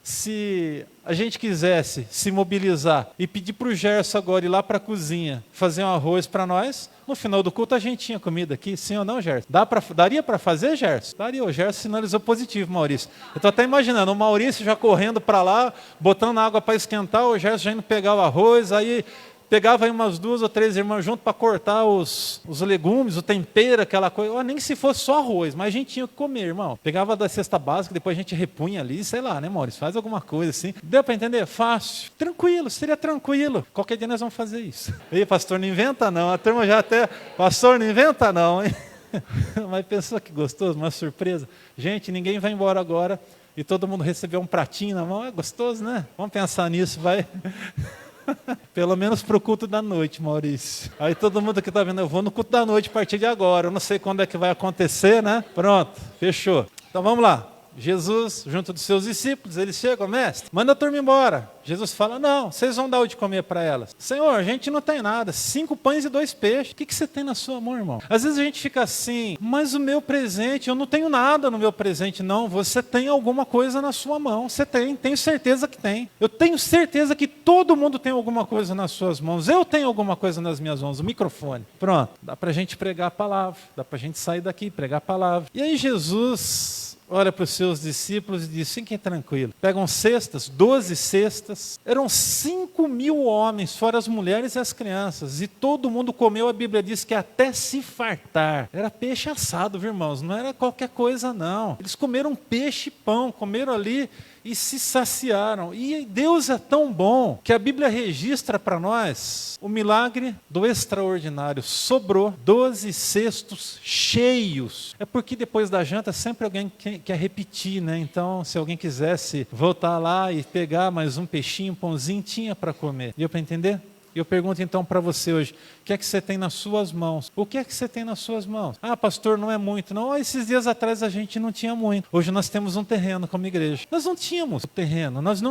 Se a gente quisesse se mobilizar e pedir para o Gerson agora ir lá para a cozinha fazer um arroz para nós, no final do culto a gente tinha comida aqui, sim ou não, Gerson? Daria para fazer, Gerson? Daria. O Gerson sinalizou positivo, Maurício. Eu estou até imaginando o Maurício já correndo para lá, botando água para esquentar, o Gerson já indo pegar o arroz, aí pegava aí umas 2 ou 3 irmãs junto para cortar os legumes, o tempero, aquela coisa. Nem se fosse só arroz, mas a gente tinha que comer, irmão. Pegava da cesta básica, depois a gente repunha ali, sei lá, né, Maurício? Faz alguma coisa assim. Deu para entender? Fácil. Tranquilo, seria tranquilo. Qualquer dia nós vamos fazer isso. Ei, pastor, não inventa não. A turma já até... Pastor, não inventa não, hein? Mas pensou que gostoso, uma surpresa. Gente, ninguém vai embora agora e todo mundo recebeu um pratinho na mão. É gostoso, né? Vamos pensar nisso, vai... Pelo menos para o culto da noite, Maurício. Aí todo mundo que está vendo, eu vou no culto da noite a partir de agora. Eu não sei quando é que vai acontecer, né? Pronto, fechou. Então vamos lá. Jesus, junto dos seus discípulos, eles chegam: mestre, manda a turma embora. Jesus fala: não, vocês vão dar o de comer para elas. Senhor, a gente não tem nada, 5 pães e 2 peixes. O que você tem na sua mão, irmão? Às vezes a gente fica assim: mas o meu presente, eu não tenho nada no meu presente. Não, você tem alguma coisa na sua mão. Você tem, tenho certeza que tem. Eu tenho certeza que todo mundo tem alguma coisa nas suas mãos. Eu tenho alguma coisa nas minhas mãos, o microfone. Pronto, dá para a gente pregar a palavra, dá para a gente sair daqui e pregar a palavra. E aí Jesus olha para os seus discípulos e diz: fiquem tranquilos. Pegam cestas, 12 cestas. Eram 5.000 homens, fora as mulheres e as crianças. E todo mundo comeu, a Bíblia diz que até se fartar. Era peixe assado, viu, irmãos? Não era qualquer coisa, não. Eles comeram peixe e pão, comeram ali e se saciaram. E Deus é tão bom que a Bíblia registra para nós o milagre do extraordinário. Sobrou 12 cestos cheios. É porque depois da janta sempre alguém quer repetir, né? Então, se alguém quisesse voltar lá e pegar mais um peixinho, um pãozinho, tinha para comer. Deu para entender? E eu pergunto então para você hoje, o que é que você tem nas suas mãos? O que é que você tem nas suas mãos? Ah, pastor, não é muito. Não, esses dias atrás a gente não tinha muito. Hoje nós temos um terreno como igreja. Nós não tínhamos o terreno, nós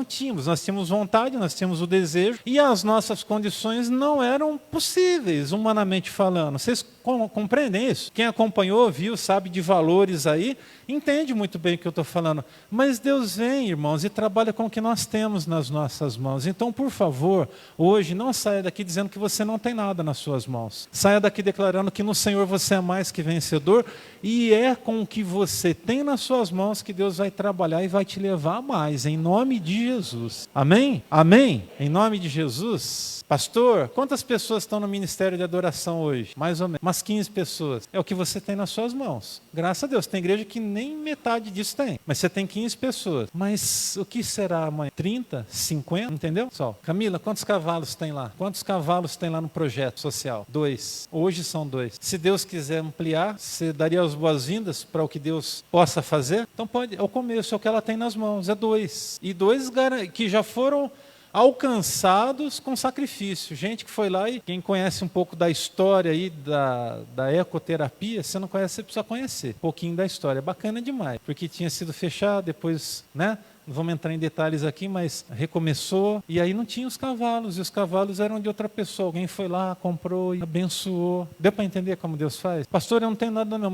tínhamos vontade, nós tínhamos o desejo e as nossas condições não eram possíveis, humanamente falando. Vocês compreendem isso? Quem acompanhou, viu, sabe de valores aí, entende muito bem o que eu estou falando. Mas Deus vem, irmãos, e trabalha com o que nós temos nas nossas mãos. Então, por favor, hoje não saia daqui dizendo que você não tem nada nas suas mãos. Saia daqui declarando que no Senhor você é mais que vencedor e é com o que você tem nas suas mãos que Deus vai trabalhar e vai te levar a mais, em nome de Jesus. Amém? Amém? Em nome de Jesus. Pastor, quantas pessoas estão no ministério de adoração hoje? Mais ou menos. Umas 15 pessoas. É o que você tem nas suas mãos. Graças a Deus. Tem igreja que nem metade disso tem. Mas você tem 15 pessoas. Mas o que será amanhã? 30? 50? Entendeu? Só. Camila, quantos cavalos tem lá? Quantos cavalos tem lá no projeto social? 2. Hoje são 2. Se Deus quiser ampliar, você daria as boas-vindas para o que Deus possa fazer? Então pode. É o começo, é o que ela tem nas mãos. É 2. E 2 que já foram alcançados com sacrifício. Gente que foi lá e quem conhece um pouco da história aí da ecoterapia, se não conhece, você precisa conhecer um pouquinho da história. É bacana demais, porque tinha sido fechado, depois, né? Não vamos entrar em detalhes aqui, mas recomeçou, e aí não tinha os cavalos, e os cavalos eram de outra pessoa. Alguém foi lá, comprou e abençoou. Deu para entender como Deus faz? Pastor, eu não tenho nada não,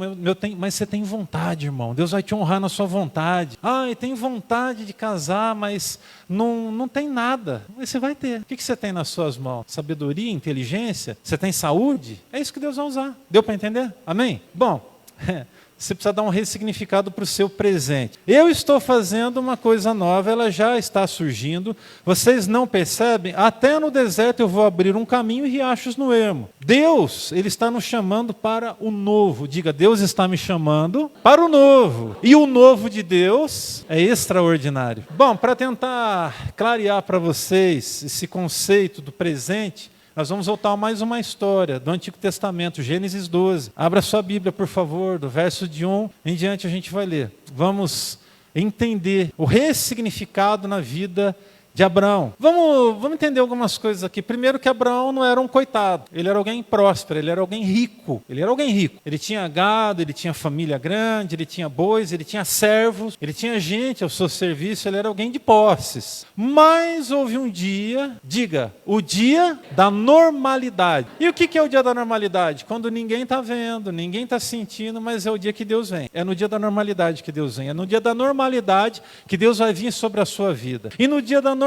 mas você tem vontade, irmão. Deus vai te honrar na sua vontade. Ah, eu tenho vontade de casar, mas não tem nada. Mas você vai ter. O que você tem nas suas mãos? Sabedoria, inteligência? Você tem saúde? É isso que Deus vai usar. Deu para entender? Amém? Bom, você precisa dar um ressignificado para o seu presente. Eu estou fazendo uma coisa nova, ela já está surgindo. Vocês não percebem? Até no deserto eu vou abrir um caminho e riachos no ermo. Deus, Ele está nos chamando para o novo. Diga, Deus está me chamando para o novo. E o novo de Deus é extraordinário. Bom, para tentar clarear para vocês esse conceito do presente, nós vamos voltar a mais uma história do Antigo Testamento, Gênesis 12. Abra sua Bíblia, por favor, do verso de 1 em diante a gente vai ler. Vamos entender o ressignificado na vida de Abraão. Vamos entender algumas coisas aqui. Primeiro que Abraão não era um coitado. Ele era alguém próspero, ele era alguém rico. Ele tinha gado, ele tinha família grande, ele tinha bois, ele tinha servos, ele tinha gente ao seu serviço, ele era alguém de posses. Mas houve um dia, diga, o dia da normalidade. E o que é o dia da normalidade? Quando ninguém está vendo, ninguém está sentindo, mas é o dia que Deus vem. É no dia da normalidade que Deus vem. É no dia da normalidade que Deus vai vir sobre a sua vida. E no dia da normalidade,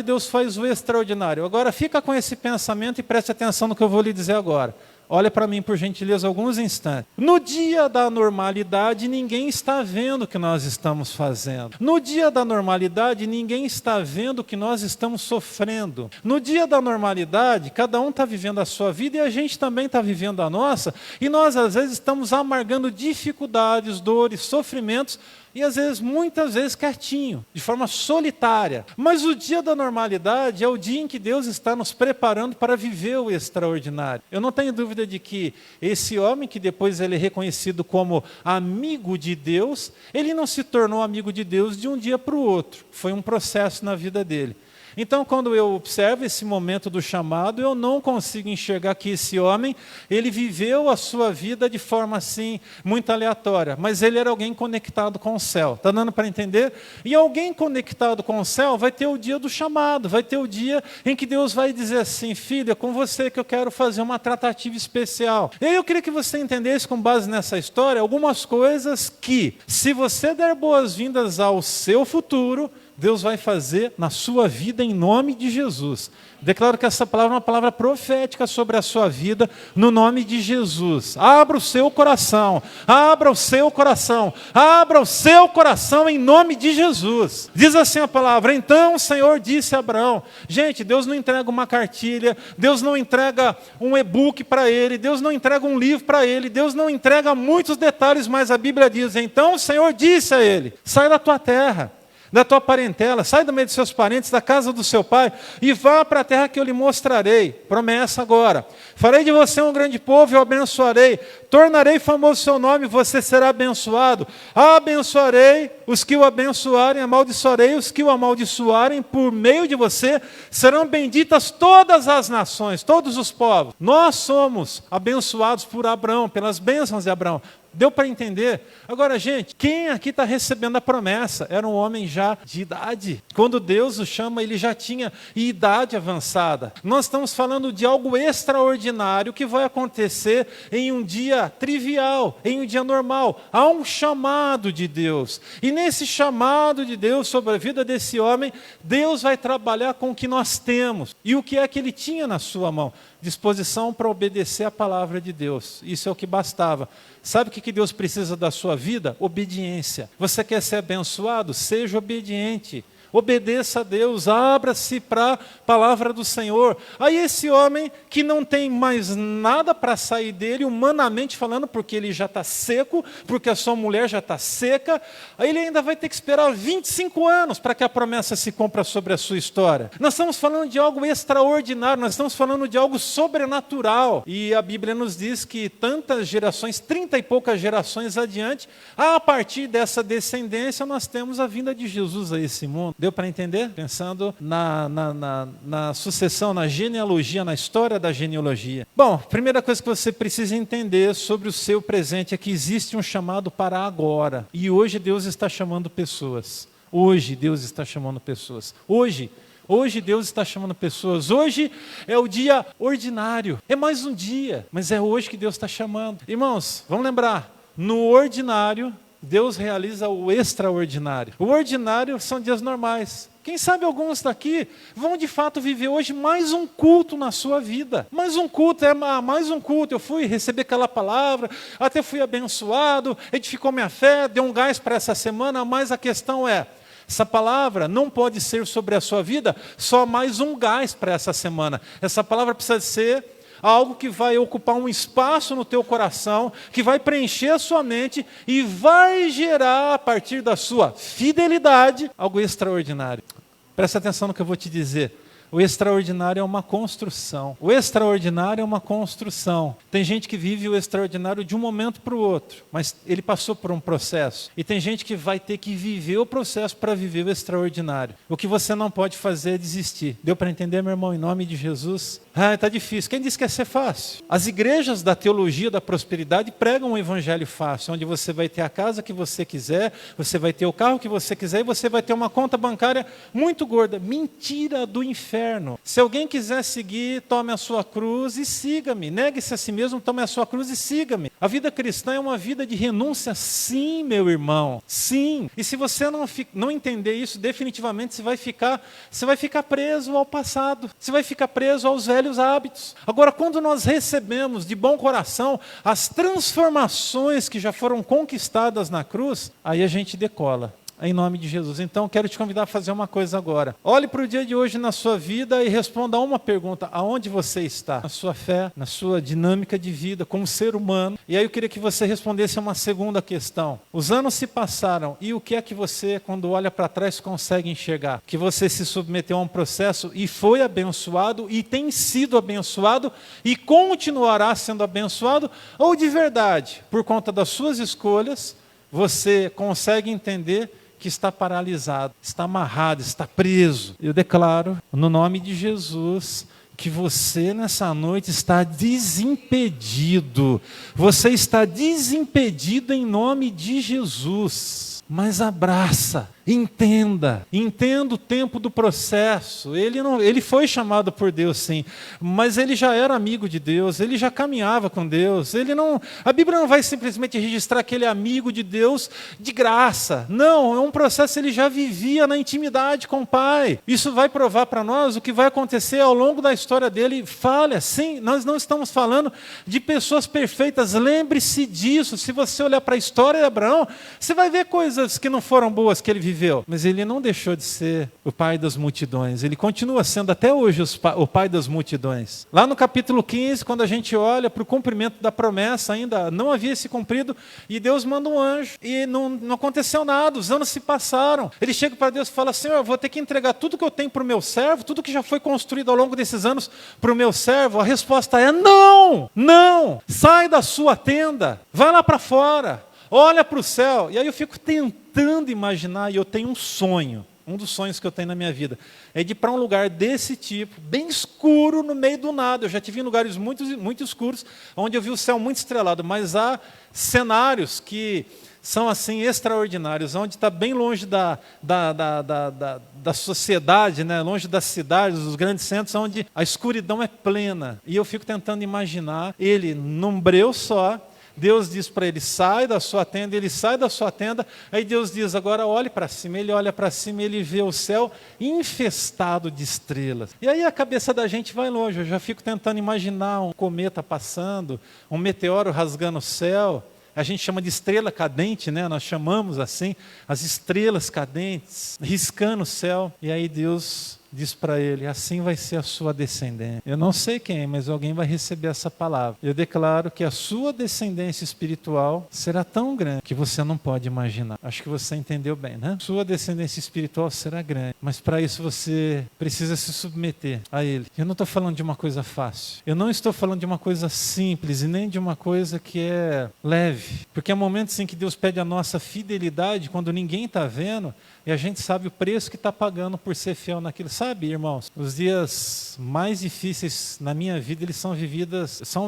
Deus faz o extraordinário. Agora, fica com esse pensamento e preste atenção no que eu vou lhe dizer agora. Olha para mim, por gentileza, alguns instantes. No dia da normalidade, ninguém está vendo o que nós estamos fazendo. No dia da normalidade, ninguém está vendo o que nós estamos sofrendo. No dia da normalidade, cada um está vivendo a sua vida e a gente também está vivendo a nossa. E nós, às vezes, estamos amargando dificuldades, dores, sofrimentos, e às vezes, muitas vezes, quietinho, de forma solitária. Mas o dia da normalidade é o dia em que Deus está nos preparando para viver o extraordinário. Eu não tenho dúvida de que esse homem, que depois ele é reconhecido como amigo de Deus, ele não se tornou amigo de Deus de um dia para o outro. Foi um processo na vida dele. Então, quando eu observo esse momento do chamado, eu não consigo enxergar que esse homem, ele viveu a sua vida de forma assim, muito aleatória, mas ele era alguém conectado com o céu. Está dando para entender? E alguém conectado com o céu vai ter o dia do chamado, vai ter o dia em que Deus vai dizer assim, filha, com você que eu quero fazer uma tratativa especial. E aí eu queria que você entendesse, com base nessa história, algumas coisas que, se você der boas-vindas ao seu futuro, Deus vai fazer na sua vida em nome de Jesus. Declaro que essa palavra é uma palavra profética sobre a sua vida no nome de Jesus. Abra o seu coração, abra o seu coração, abra o seu coração em nome de Jesus. Diz assim a palavra, então o Senhor disse a Abraão, gente, Deus não entrega uma cartilha, Deus não entrega um e-book para ele, Deus não entrega um livro para ele, Deus não entrega muitos detalhes, mas a Bíblia diz, então o Senhor disse a ele, sai da tua terra, da tua parentela, sai do meio dos seus parentes, da casa do seu pai, e vá para a terra que eu lhe mostrarei. Promessa agora. Farei de você um grande povo e o abençoarei. Tornarei famoso o seu nome, você será abençoado. Abençoarei os que o abençoarem, amaldiçoarei os que o amaldiçoarem. Por meio de você serão benditas todas as nações, todos os povos. Nós somos abençoados por Abraão, pelas bênçãos de Abraão. Deu para entender? Agora, gente, quem aqui está recebendo a promessa? Era um homem já de idade. Quando Deus o chama, ele já tinha idade avançada. Nós estamos falando de algo extraordinário que vai acontecer em um dia trivial, em um dia normal. Há um chamado de Deus. E nesse chamado de Deus sobre a vida desse homem, Deus vai trabalhar com o que nós temos. E o que é que ele tinha na sua mão? Disposição para obedecer a palavra de Deus. Isso é o que bastava. Sabe o que Deus precisa da sua vida? Obediência. Você quer ser abençoado? Seja obediente. Obedeça a Deus, abra-se para a palavra do Senhor. Aí esse homem que não tem mais nada para sair dele, humanamente falando, porque ele já está seco, porque a sua mulher já está seca, aí ele ainda vai ter que esperar 25 anos para que a promessa se cumpra sobre a sua história. Nós estamos falando de algo extraordinário, nós estamos falando de algo sobrenatural. E a Bíblia nos diz que tantas gerações, 30 e poucas gerações adiante, a partir dessa descendência, nós temos a vinda de Jesus a esse mundo. Deu para entender? Pensando na sucessão, na genealogia, na história da genealogia. Bom, primeira coisa que você precisa entender sobre o seu presente é que existe um chamado para agora. E hoje Deus está chamando pessoas. Hoje Deus está chamando pessoas. Hoje Deus está chamando pessoas. Hoje é o dia ordinário. É mais um dia, mas é hoje que Deus está chamando. Irmãos, vamos lembrar, no ordinário, Deus realiza o extraordinário. O ordinário são dias normais. Quem sabe alguns daqui vão de fato viver hoje mais um culto na sua vida. Mais um culto, mais um culto. Eu fui receber aquela palavra, até fui abençoado, edificou minha fé, deu um gás para essa semana, mas a questão é, essa palavra não pode ser sobre a sua vida só mais um gás para essa semana. Essa palavra precisa ser algo que vai ocupar um espaço no teu coração, que vai preencher a sua mente e vai gerar, a partir da sua fidelidade, algo extraordinário. Presta atenção no que eu vou te dizer. O extraordinário é uma construção. O extraordinário é uma construção. Tem gente que vive o extraordinário de um momento para o outro, mas ele passou por um processo. E tem gente que vai ter que viver o processo para viver o extraordinário. O que você não pode fazer é desistir. Deu para entender, meu irmão, em nome de Jesus? Está difícil. Quem disse que ia ser fácil? As igrejas da teologia da prosperidade pregam um evangelho fácil, onde você vai ter a casa que você quiser, você vai ter o carro que você quiser e você vai ter uma conta bancária muito gorda. Mentira do inferno. Se alguém quiser seguir, tome a sua cruz e siga-me. Negue-se a si mesmo, tome a sua cruz e siga-me. A vida cristã é uma vida de renúncia, sim, meu irmão. Sim. E se você não entender isso, definitivamente você vai ficar preso ao passado. Você vai ficar preso aos velhos hábitos. Agora, quando nós recebemos de bom coração as transformações que já foram conquistadas na cruz, aí a gente decola. Em nome de Jesus. Então, quero te convidar a fazer uma coisa agora. Olhe para o dia de hoje na sua vida e responda a uma pergunta. Aonde você está? Na sua fé, na sua dinâmica de vida, como ser humano. E aí eu queria que você respondesse a uma segunda questão. Os anos se passaram e o que é que você, quando olha para trás, consegue enxergar? Que você se submeteu a um processo e foi abençoado e tem sido abençoado e continuará sendo abençoado? Ou de verdade, por conta das suas escolhas, você consegue entender que está paralisado, está amarrado, está preso? Eu declaro, no nome de Jesus, que você nessa noite está desimpedido. Você está desimpedido em nome de Jesus. Mas abraça, entenda o tempo do processo. Ele foi chamado por Deus, sim, mas ele já era amigo de Deus, ele já caminhava com Deus. A Bíblia não vai simplesmente registrar que ele é amigo de Deus de graça. Não, é um processo, ele já vivia na intimidade com o Pai. Isso vai provar para nós o que vai acontecer ao longo da história dele. Falha, sim, nós não estamos falando de pessoas perfeitas. Lembre-se disso. Se você olhar para a história de Abraão, você vai ver coisas coisas que não foram boas que ele viveu, mas ele não deixou de ser o pai das multidões. Ele continua sendo até hoje o pai das multidões. Lá no capítulo 15, quando a gente olha para o cumprimento da promessa, ainda não havia se cumprido, e Deus manda um anjo, e não aconteceu nada, os anos se passaram. Ele chega para Deus e fala: Senhor, eu vou ter que entregar tudo que eu tenho para o meu servo, tudo que já foi construído ao longo desses anos para o meu servo. A resposta é: não, não, sai da sua tenda, vai lá para fora, olha para o céu. E aí eu fico tentando imaginar, e eu tenho um sonho, um dos sonhos que eu tenho na minha vida, é de ir para um lugar desse tipo, bem escuro, no meio do nada. Eu já tive em lugares muito, muito escuros, onde eu vi o céu muito estrelado, mas há cenários que são assim extraordinários, onde está bem longe da sociedade, né? Longe das cidades, dos grandes centros, onde a escuridão é plena. E eu fico tentando imaginar ele num breu só. Deus diz para ele: sai da sua tenda. Ele sai da sua tenda. Aí Deus diz: agora olhe para cima. Ele olha para cima e ele vê o céu infestado de estrelas. E aí a cabeça da gente vai longe. Eu já fico tentando imaginar um cometa passando, um meteoro rasgando o céu. A gente chama de estrela cadente, né? Nós chamamos assim, as estrelas cadentes, riscando o céu. E aí Deus diz para ele: assim vai ser a sua descendência. Eu não sei quem, mas alguém vai receber essa palavra. Eu declaro que a sua descendência espiritual será tão grande que você não pode imaginar. Acho que você entendeu bem, né? Sua descendência espiritual será grande, mas para isso você precisa se submeter a ele. Eu não estou falando de uma coisa fácil. Eu não estou falando de uma coisa simples e nem de uma coisa que é leve. Porque há momentos em que Deus pede a nossa fidelidade quando ninguém está vendo, e a gente sabe o preço que está pagando por ser fiel naquilo. Sabe, irmãos, os dias mais difíceis na minha vida, eles são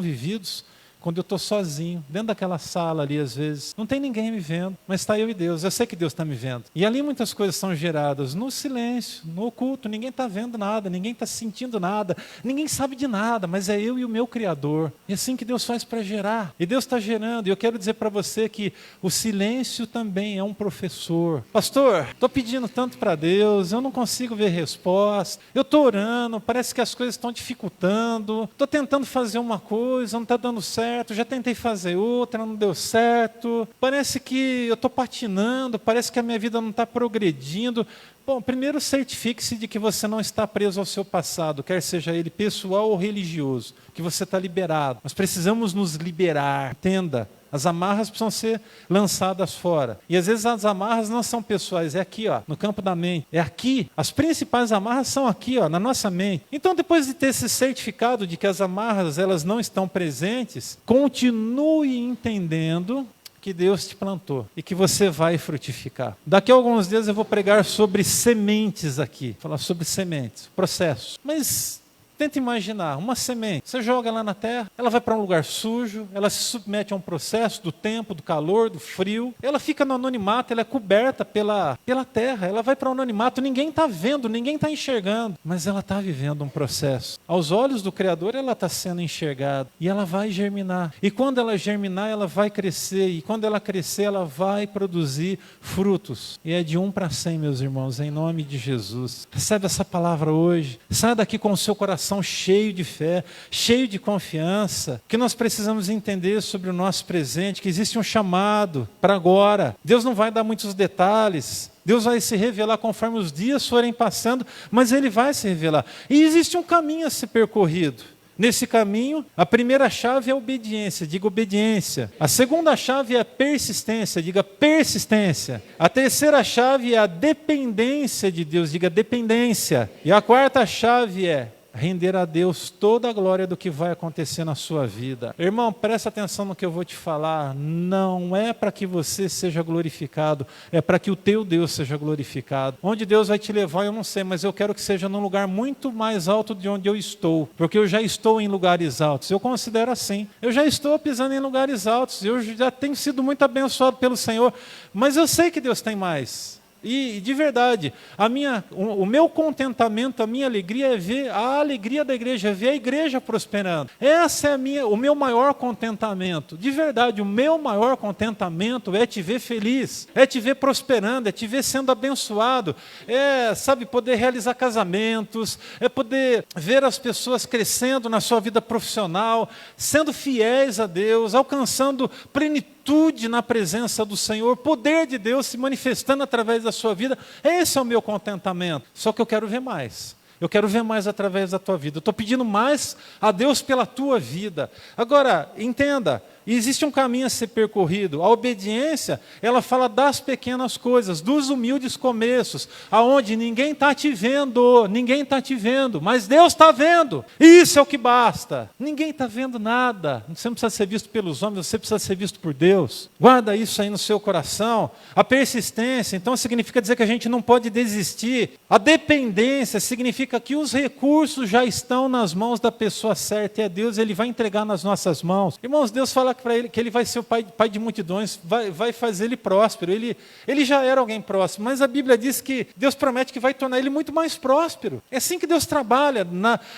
vividos quando eu estou sozinho, dentro daquela sala ali às vezes. Não tem ninguém me vendo, mas está eu e Deus. Eu sei que Deus está me vendo. E ali muitas coisas são geradas no silêncio, no oculto. Ninguém está vendo nada, ninguém está sentindo nada, ninguém sabe de nada, mas é eu e o meu Criador. E é assim que Deus faz para gerar. E Deus está gerando. E eu quero dizer para você que o silêncio também é um professor. Pastor, estou pedindo tanto para Deus, eu não consigo ver resposta. Eu estou orando, parece que as coisas estão dificultando. Estou tentando fazer uma coisa, não está dando certo. Já tentei fazer outra, não deu certo. Parece que eu estou patinando, parece que a minha vida não está progredindo. Bom, primeiro certifique-se de que você não está preso ao seu passado, quer seja ele pessoal ou religioso, que você está liberado. Nós precisamos nos liberar. Entenda, as amarras precisam ser lançadas fora. E às vezes as amarras não são pessoais, é aqui, ó, no campo da mente. É aqui. As principais amarras são aqui, ó, na nossa mente. Então, depois de ter esse certificado de que as amarras elas não estão presentes, continue entendendo que Deus te plantou e que você vai frutificar. Daqui a alguns dias eu vou pregar sobre sementes aqui, falar sobre sementes, processo. Mas tenta imaginar, uma semente, você joga lá na terra, ela vai para um lugar sujo, ela se submete a um processo do tempo, do calor, do frio, ela fica no anonimato, ela é coberta pela terra, ela vai para o anonimato, ninguém está vendo, ninguém está enxergando, mas ela está vivendo um processo. Aos olhos do Criador, ela está sendo enxergada e ela vai germinar. E quando ela germinar, ela vai crescer, e quando ela crescer, ela vai produzir frutos. E é de 1 para 100, meus irmãos, em nome de Jesus. Recebe essa palavra hoje, sai daqui com o seu coração cheio de fé, cheio de confiança, que nós precisamos entender sobre o nosso presente, que existe um chamado para agora. Deus não vai dar muitos detalhes, Deus vai se revelar conforme os dias forem passando, mas Ele vai se revelar. E existe um caminho a ser percorrido. Nesse caminho, a primeira chave é a obediência, diga obediência. A segunda chave é a persistência, diga persistência. A terceira chave é a dependência de Deus, diga dependência. E a quarta chave é render a Deus toda a glória do que vai acontecer na sua vida. Irmão, presta atenção no que eu vou te falar. Não é para que você seja glorificado, é para que o teu Deus seja glorificado. Onde Deus vai te levar, eu não sei, mas eu quero que seja num lugar muito mais alto de onde eu estou, porque eu já estou em lugares altos. Eu considero assim. Eu já estou pisando em lugares altos, eu já tenho sido muito abençoado pelo Senhor, mas eu sei que Deus tem mais. E de verdade, o meu contentamento, a minha alegria é ver a alegria da igreja, é ver a igreja prosperando. Essa é o meu maior contentamento. De verdade, o meu maior contentamento é te ver feliz, é te ver prosperando, é te ver sendo abençoado, poder realizar casamentos, é poder ver as pessoas crescendo na sua vida profissional, sendo fiéis a Deus, alcançando plenitude plenitude na presença do Senhor, poder de Deus se manifestando através da sua vida. Esse é o meu contentamento. Só que eu quero ver mais. Eu quero ver mais através da tua vida. Eu estou pedindo mais a Deus pela tua vida. Agora, entenda, existe um caminho a ser percorrido. A obediência, ela fala das pequenas coisas, dos humildes começos, aonde ninguém está te vendo, mas Deus está vendo. Isso é o que basta. Ninguém está vendo nada. Você não precisa ser visto pelos homens, você precisa ser visto por Deus. Guarda isso aí no seu coração. A persistência, então, significa dizer que a gente não pode desistir. A dependência significa que os recursos já estão nas mãos da pessoa certa, e é Deus, Ele vai entregar nas nossas mãos. Irmãos, Deus fala para ele que Ele vai ser o pai de multidões, vai fazer ele próspero. Ele já era alguém próximo, mas a Bíblia diz que Deus promete que vai tornar ele muito mais próspero. É assim que Deus trabalha.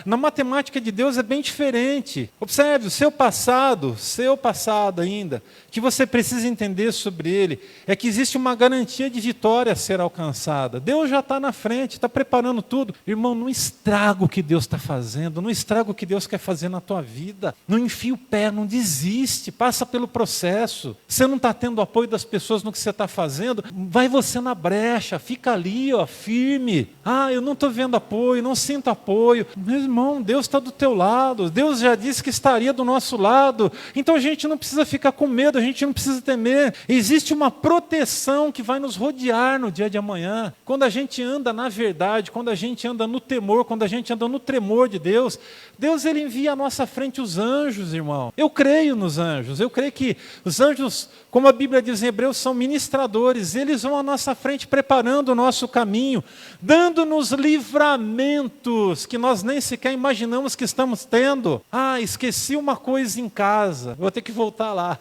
Na matemática de Deus é bem diferente. Observe, o seu passado ainda, que você precisa entender sobre ele, é que existe uma garantia de vitória a ser alcançada. Deus já está na frente, está preparando tudo. Irmão, não estraga o que Deus está fazendo, não estraga o que Deus quer fazer na tua vida. Não enfia o pé, não desiste, passa pelo processo. Você não está tendo apoio das pessoas no que você está fazendo, vai você na brecha, fica ali, firme. Eu não estou vendo apoio, não sinto apoio. Meu irmão, Deus está do teu lado, Deus já disse que estaria do nosso lado. Então a gente não precisa ficar com medo, a gente não precisa temer. Existe uma proteção que vai nos rodear no dia de amanhã. Quando a gente anda na verdade, quando a gente anda no temor, quando a gente anda no tremor de Deus, Deus Ele envia à nossa frente os anjos, irmão. Eu creio nos anjos, eu creio que os anjos, como a Bíblia diz em Hebreus, são ministradores. Eles vão à nossa frente preparando o nosso caminho, dando-nos livramentos que nós nem sequer imaginamos que estamos tendo. Esqueci uma coisa em casa, vou ter que voltar lá.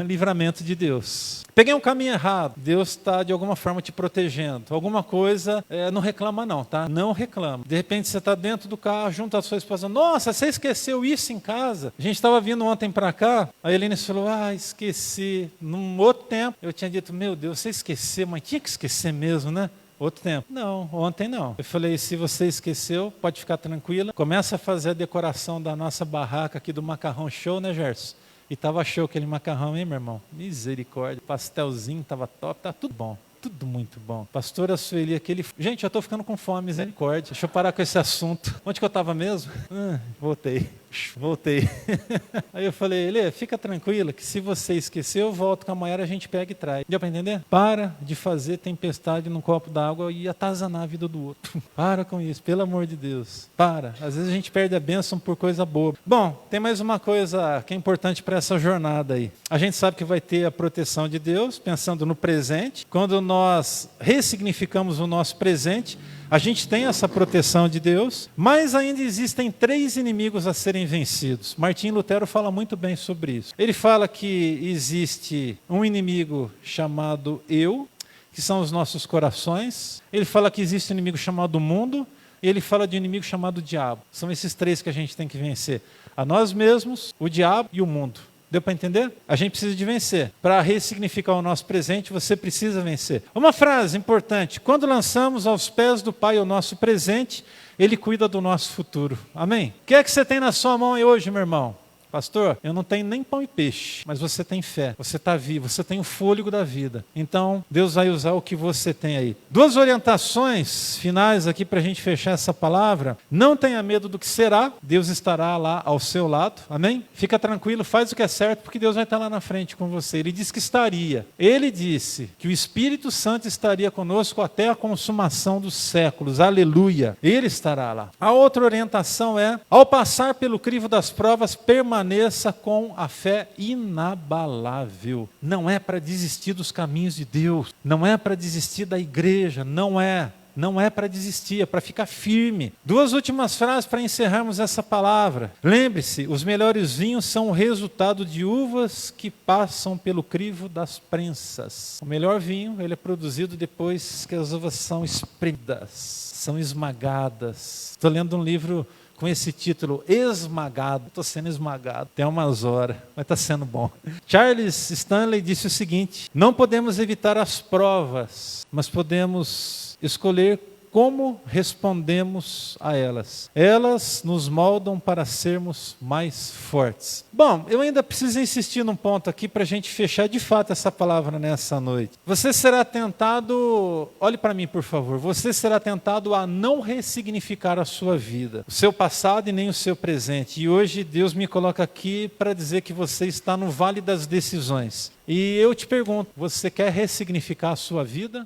Livramento de Deus. Peguei um caminho errado, Deus está de alguma forma te protegendo. Alguma coisa, não reclama não, tá? Não reclama. De repente você está dentro do carro, junto à sua esposa, nossa, você esqueceu isso em casa? A gente estava vindo ontem para cá, a Helene falou, esqueci. Num outro tempo, eu tinha dito, meu Deus, você esqueceu, mas tinha que esquecer mesmo, né? Outro tempo. Não, ontem não. Eu falei, se você esqueceu, pode ficar tranquila. Começa a fazer a decoração da nossa barraca aqui do Macarrão Show, né, Gerson? E tava show aquele macarrão, hein, meu irmão? Misericórdia. Pastelzinho, tava top, tá tudo bom. Tudo muito bom. Pastora Sueli, Gente, eu estou ficando com fome, misericórdia. Deixa eu parar com esse assunto. Onde que eu estava mesmo? Voltei. Aí eu falei, Elê, fica tranquila que se você esqueceu, eu volto com a Maiara, a gente pega e traz. Deu para entender? Para de fazer tempestade num copo d'água e atazanar a vida do outro. Para com isso, pelo amor de Deus. Para. Às vezes a gente perde a bênção por coisa boa. Bom, tem mais uma coisa que é importante para essa jornada aí. A gente sabe que vai ter a proteção de Deus, pensando no presente. Quando nós ressignificamos o nosso presente, a gente tem essa proteção de Deus, mas ainda existem 3 inimigos a serem vencidos. Martinho Lutero fala muito bem sobre isso. Ele fala que existe um inimigo chamado eu, que são os nossos corações. Ele fala que existe um inimigo chamado mundo, e ele fala de um inimigo chamado diabo. São esses 3 que a gente tem que vencer. A nós mesmos, o diabo e o mundo. Deu para entender? A gente precisa de vencer. Para ressignificar o nosso presente, você precisa vencer. Uma frase importante. Quando lançamos aos pés do Pai o nosso presente, Ele cuida do nosso futuro. Amém? O que é que você tem na sua mão aí hoje, meu irmão? Pastor, eu não tenho nem pão e peixe, mas você tem fé, você está vivo, você tem o fôlego da vida. Então, Deus vai usar o que você tem aí. 2 orientações finais aqui para a gente fechar essa palavra. Não tenha medo do que será, Deus estará lá ao seu lado. Amém? Fica tranquilo, faz o que é certo, porque Deus vai estar lá na frente com você. Ele disse que estaria. Ele disse que o Espírito Santo estaria conosco até a consumação dos séculos. Aleluia! Ele estará lá. A outra orientação é, ao passar pelo crivo das provas, permaneça com a fé inabalável. Não é para desistir dos caminhos de Deus, não é para desistir da igreja, não é para desistir, é para ficar firme. 2 últimas frases para encerrarmos essa palavra. Lembre-se, os melhores vinhos são o resultado de uvas que passam pelo crivo das prensas. O melhor vinho, ele é produzido depois que as uvas são espremidas, são esmagadas. Estou lendo um livro com esse título, Esmagado. Estou sendo esmagado, tem umas horas, mas está sendo bom. Charles Stanley disse o seguinte: não podemos evitar as provas, mas podemos escolher como respondemos a elas. Elas nos moldam para sermos mais fortes. Bom, eu ainda preciso insistir num ponto aqui para a gente fechar de fato essa palavra nessa noite. Você será tentado, olhe para mim por favor, você será tentado a não ressignificar a sua vida, o seu passado e nem o seu presente. E hoje Deus me coloca aqui para dizer que você está no vale das decisões. E eu te pergunto, você quer ressignificar a sua vida?